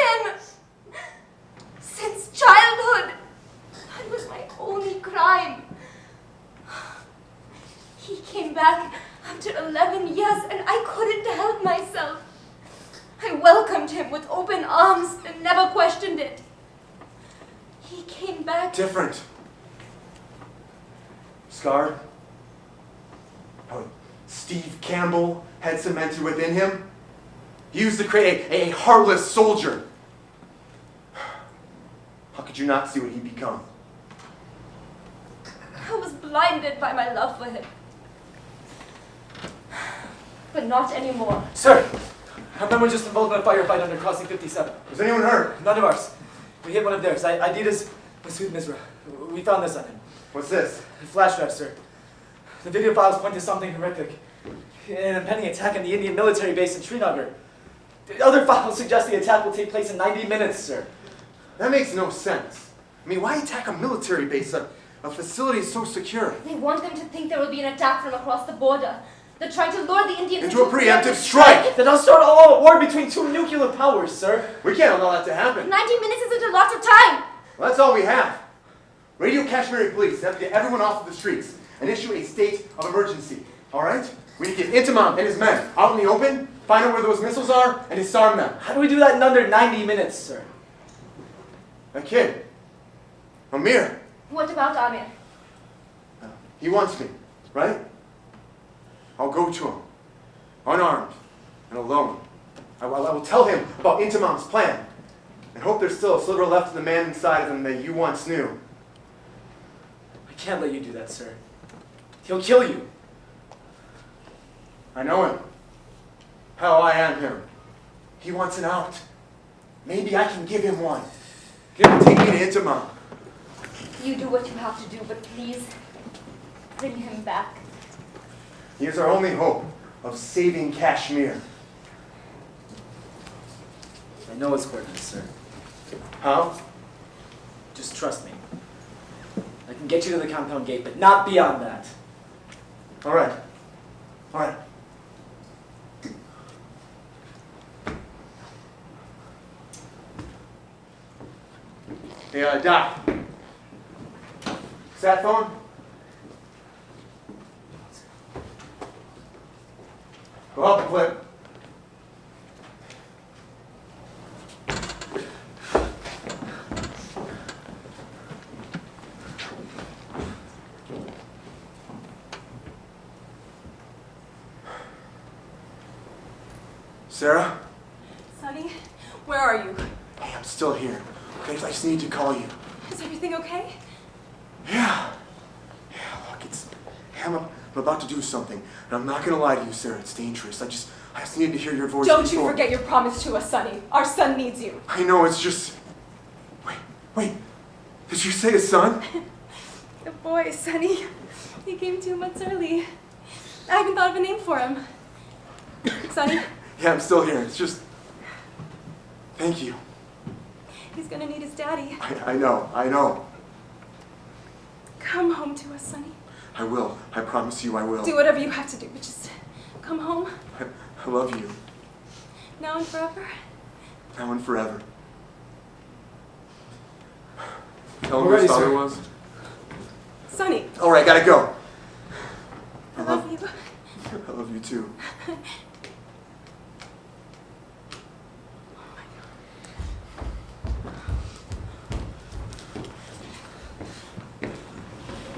him since childhood. That was my only crime. He came back after 11 years and I couldn't help myself. I welcomed him with open arms and never questioned it. He came back Different. Scarred. How Steve Campbell had cemented within him. He used to create a heartless soldier. How could you not see what he'd become? I was blinded by my love for him. But not anymore. Sir, our men were just involved in a firefight under crossing 57. Was anyone hurt? None of ours. We hit one of theirs. Adidas Masood Misra. We found this on him. What's this? A flash drive, sir. The video files point to something horrific. An impending attack on the Indian military base in Srinagar. The other files suggest the attack will take place in 90 minutes, sir. That makes no sense. I mean, why attack a military base? A facility so secure. They want them to think there will be an attack from across the border. They're trying to lure the Indians Into a preemptive strike! Then I'll start a war between two nuclear powers, sir. We can't allow that to happen. 90 minutes isn't a lot of time. Well, that's all we have. Radio Kashmiri police have to get everyone off of the streets and issue a state of emergency. All right? We need to get Intamam and his men out in the open, find out where those missiles are, and disarm them. How do we do that in under 90 minutes, sir? That kid, Amir, What about Amir? he wants me, right? I'll go to him, unarmed and alone. I will tell him about Intamam's plan and hope there's still a sliver left of the man inside of him that you once knew. I can't let you do that, sir. He'll kill you. I know him. How I am him. He wants an out. Maybe I can give him one. Get him to take me to Intamam. You do what you have to do, but please, bring him back. He is our only hope of saving Kashmir. I know his coordinates, sir. How? Just trust me. I can get you to the compound gate, but not beyond that. All right. All right. Hey, Doc. Sat phone? Go up and flip. Sarah? Sonny, where are you? Hey, I'm still here. Okay, I just need to call you. Is everything okay? Yeah. Yeah, look, I'm about to do something. And I'm not gonna lie to you, Sarah, it's dangerous. I just need to hear your voice Don't you before- forget your promise to us, Sonny. Our son needs you. I know, it's just... Wait. Did you say a son? The boy, Sonny. He came 2 months early. I haven't thought of a name for him. Sonny, Yeah, I'm still here. It's just... Thank you. He's gonna need his daddy. I know. Come home to us, Sonny. I will. I promise you I will. Do whatever you have to do, but just come home. I love you. Now and forever. Now and forever. Tell him Alrighty, who his father sir. was. Sonny, All right, gotta go. I love you. I love you too.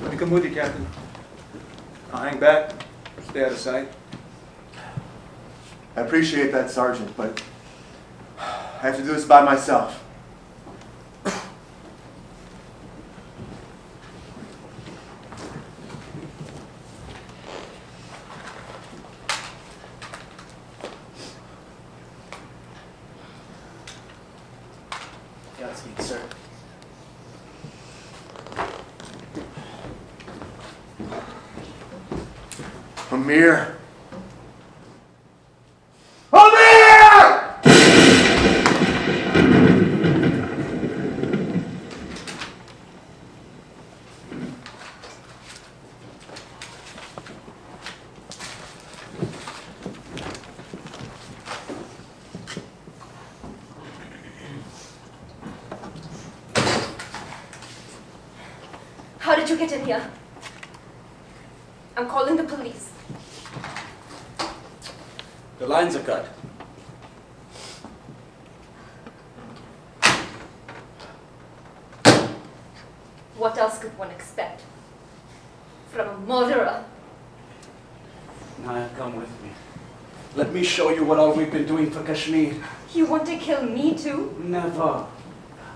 Let me come with you, Captain. I'll hang back. Stay out of sight. I appreciate that, Sergeant, but I have to do this by myself. Godspeed, sir. Amir! How did you get in here? I'm calling the police. The lines are cut. What else could one expect from a murderer? Naya, come with me. Let me show you what all we've been doing for Kashmir. You want to kill me too? Never.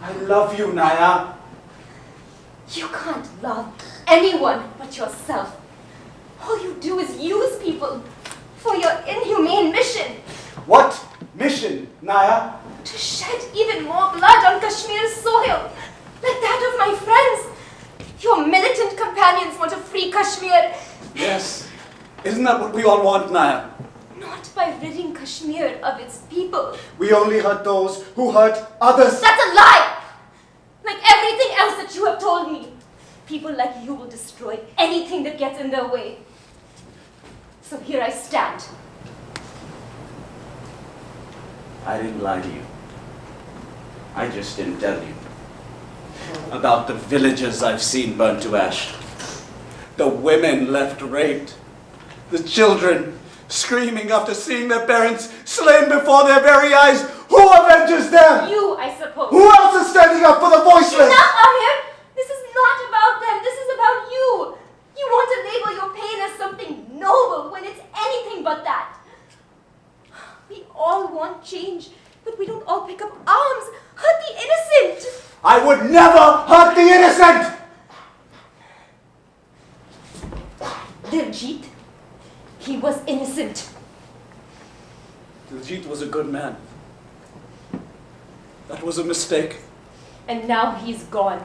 I love you, Naya. You can't love anyone but yourself. All you do is use people for your inhumane mission. What mission, Naya? To shed even more blood on Kashmir's soil, like that of my friends. Your militant companions want to free Kashmir. Yes. Isn't that what we all want, Naya? Not by ridding Kashmir of its people. We only hurt those who hurt others. That's a lie! Like everything else that you have told me. People like you will destroy anything that gets in their way. So here I stand. I didn't lie to you. I just didn't tell you about the villages I've seen burned to ash. The women left raped. The children screaming after seeing their parents slain before their very eyes. Who avenges them? You, I suppose. Who else is standing up for the voiceless? Enough, Amir! This is not about them. This is about you. You want to label your pain as something noble when it's anything but that. We all want change, but we don't all pick up arms. Hurt the innocent. I would never hurt the innocent! Diljit, he was innocent. Diljit was a good man. That was a mistake. And now he's gone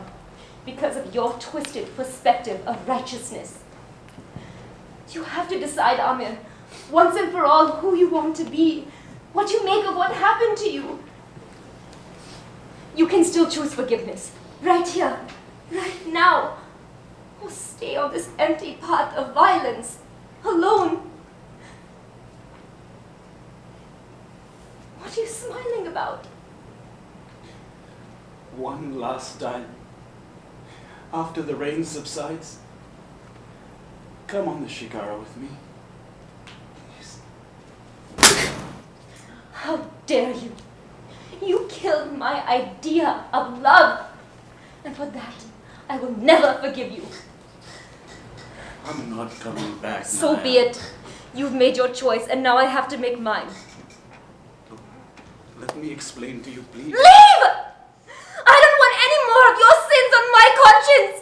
because of your twisted perspective of righteousness. You have to decide, Amir, once and for all, who you want to be, what you make of what happened to you. You can still choose forgiveness, right here, right now, or stay on this empty path of violence, alone. What are you smiling about? One last time, after the rain subsides, come on the shikara with me. Please. How dare you? You killed my idea of love. And for that, I will never forgive you. I'm not coming back, So Naya. be it. You've made your choice, and now I have to make mine. Let me explain to you, please. Leave! I don't want any more of your sins on my conscience!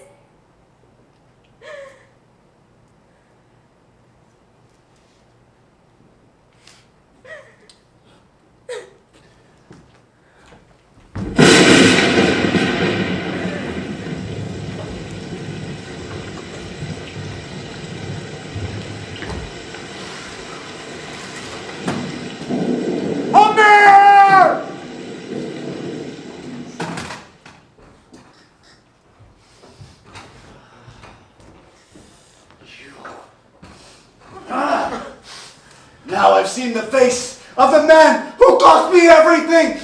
face of the man who cost me everything.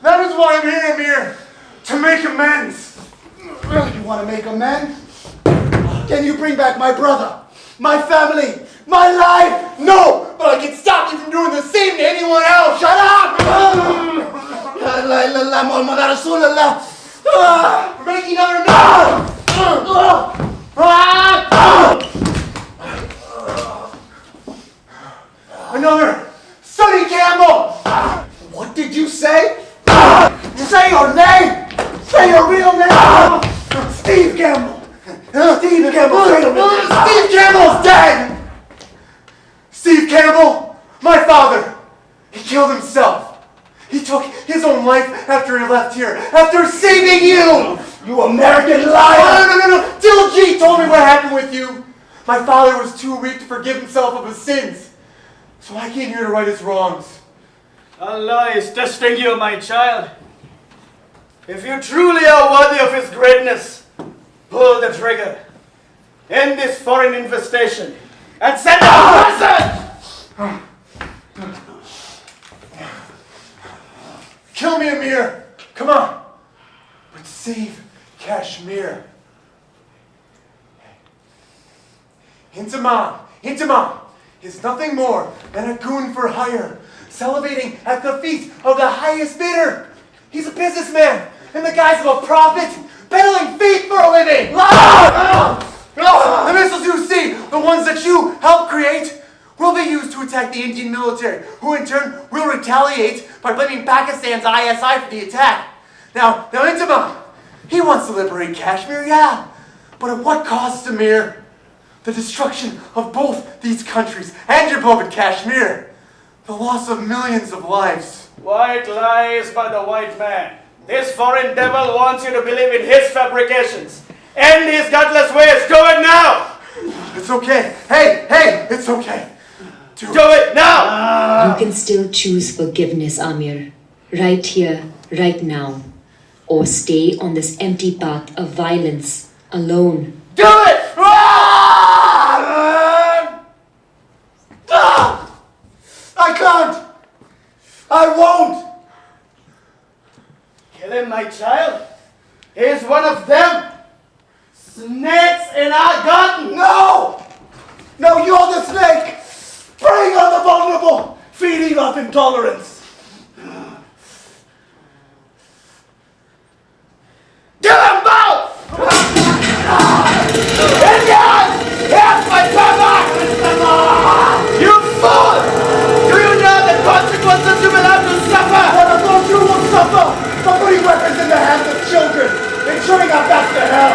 That is why I'm here, Amir. To make amends. You want to make amends? Can you bring back my brother? My family? My life? No! But I can stop you from doing the same to anyone else! Shut up! La ilaha illallah, Muhammad Rasulullah. We're making another amends! Another Sonny Campbell! What did you say? Say your name! Say your real name! Steve Campbell! Steve Campbell! Steve Campbell's dead! Steve Campbell, my father, he killed himself. He took his own life after he left here, after saving you! You American liar! No! Dil G told me what happened with you. My father was too weak to forgive himself of his sins. So I came here to right his wrongs. Allah is testing you, my child. If you truly are worthy of His greatness, pull the trigger. End this foreign infestation and send a message! Kill me, Amir. Come on. But save Kashmir. Intiman is nothing more than a goon for hire, salivating at the feet of the highest bidder. He's a businessman in the guise of a prophet, peddling faith for a living. The missiles you see, the ones that you helped create, will be used to attack the Indian military, who in turn will retaliate by blaming Pakistan's ISI for the attack. Now Intiman, he wants to liberate Kashmir, yeah, but at what cost, Amir? The destruction of both these countries and your beloved Kashmir. The loss of millions of lives. White lies by the white man. This foreign devil wants you to believe in his fabrications. End his gutless ways. Do it now! It's okay. Hey, it's okay. Do it now! You can still choose forgiveness, Amir. Right here, right now. Or stay on this empty path of violence, alone. Do it! I can't! I won't! Kill him, my child. He's one of them. Snakes in our garden. No! No, you're the snake! Preying on the vulnerable! Feeding off intolerance! Kill them both! Indians! Here's my brother! You fool! Do you know the consequences you will have to suffer? What about you will suffer? For putting weapons in the hands of children, ensuring our path to hell.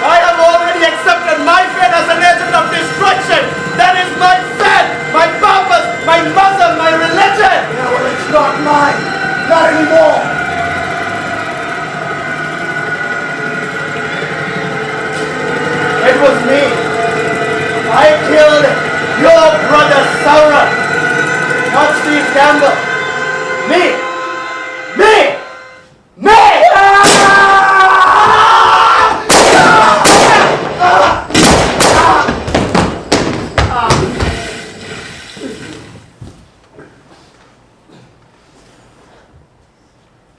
I have already accepted my fate as an agent of destruction. That is my fate, my purpose, my mother, my religion. Yeah, well, it's not mine. Not anymore. It was me. I killed your brother Saurabh, not Steve Campbell. Me!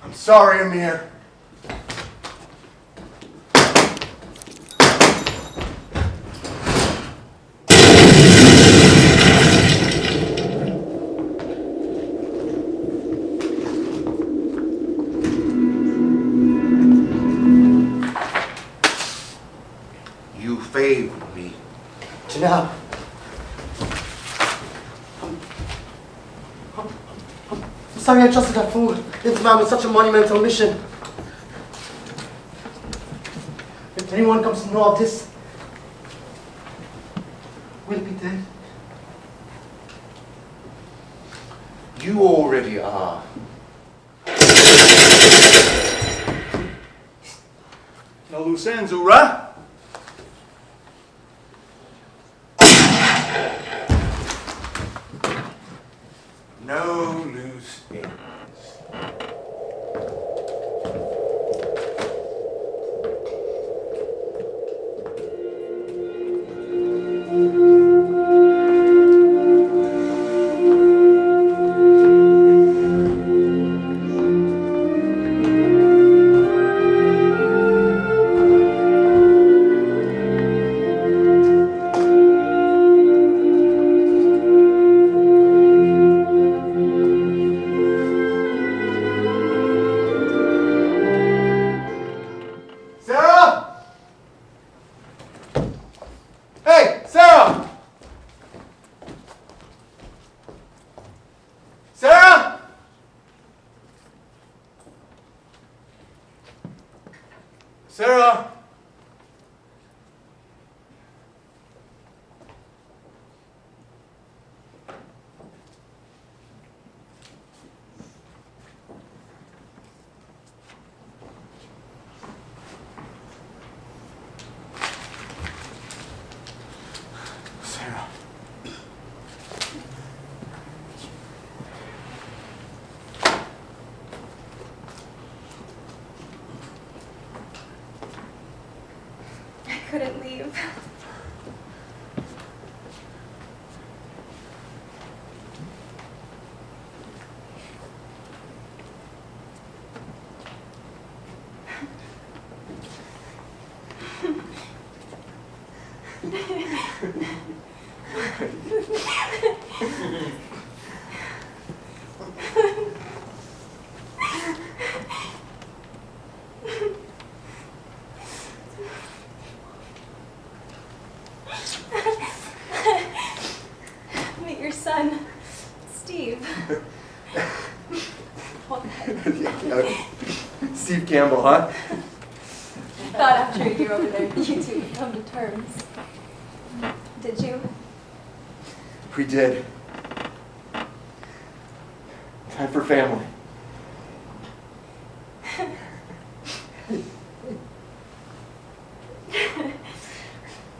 I'm sorry, Amir. You favored me. Janab. I'm sorry I trusted that fool. This man with such a monumental mission. If anyone comes to know of this, we'll be dead. You already are. No loose ends, Ura. No loose ends. Meet your son, Steve. Steve Campbell, huh? I thought after a year over there, you two would come to terms. Did you? We did. Time for family.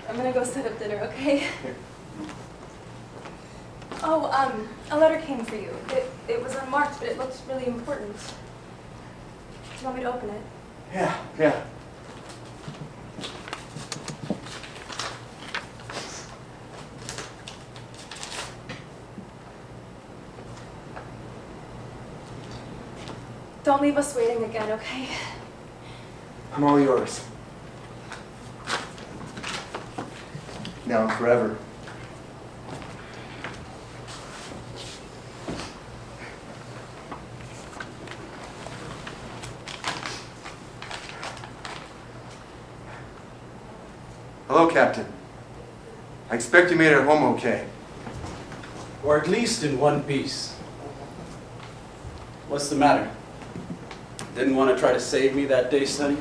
I'm gonna go set up dinner, okay? Oh, a letter came for you. It was unmarked, but it looked really important. Do you want me to open it? Yeah. Don't leave us waiting again, okay? I'm all yours. Now and forever. Hello, Captain. I expect you made it home okay. Or at least in one piece. What's the matter? Didn't want to try to save me that day, Sonny?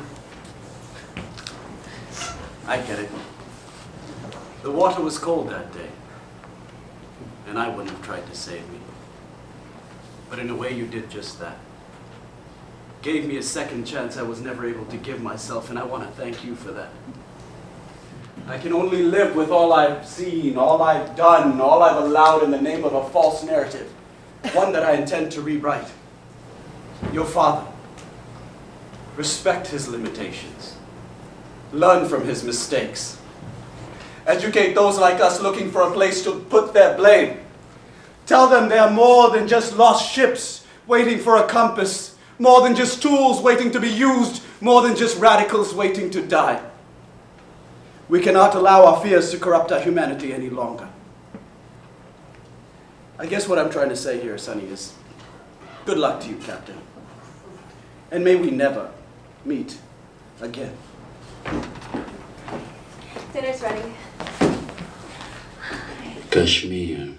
I get it. The water was cold that day, and I wouldn't have tried to save me. But in a way, you did just that. Gave me a second chance I was never able to give myself, and I want to thank you for that. I can only live with all I've seen, all I've done, all I've allowed in the name of a false narrative, one that I intend to rewrite. Your father. Respect his limitations. Learn from his mistakes. Educate those like us looking for a place to put their blame. Tell them they are more than just lost ships waiting for a compass, more than just tools waiting to be used, more than just radicals waiting to die. We cannot allow our fears to corrupt our humanity any longer. I guess what I'm trying to say here, Sonny, is good luck to you, Captain. And may we never meet again. Dinner's ready. Kashmir,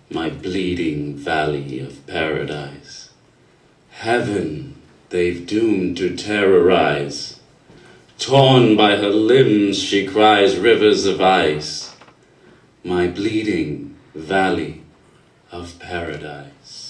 my bleeding valley of paradise. Heaven they've doomed to terrorize. Torn by her limbs, she cries rivers of ice. My bleeding valley of paradise.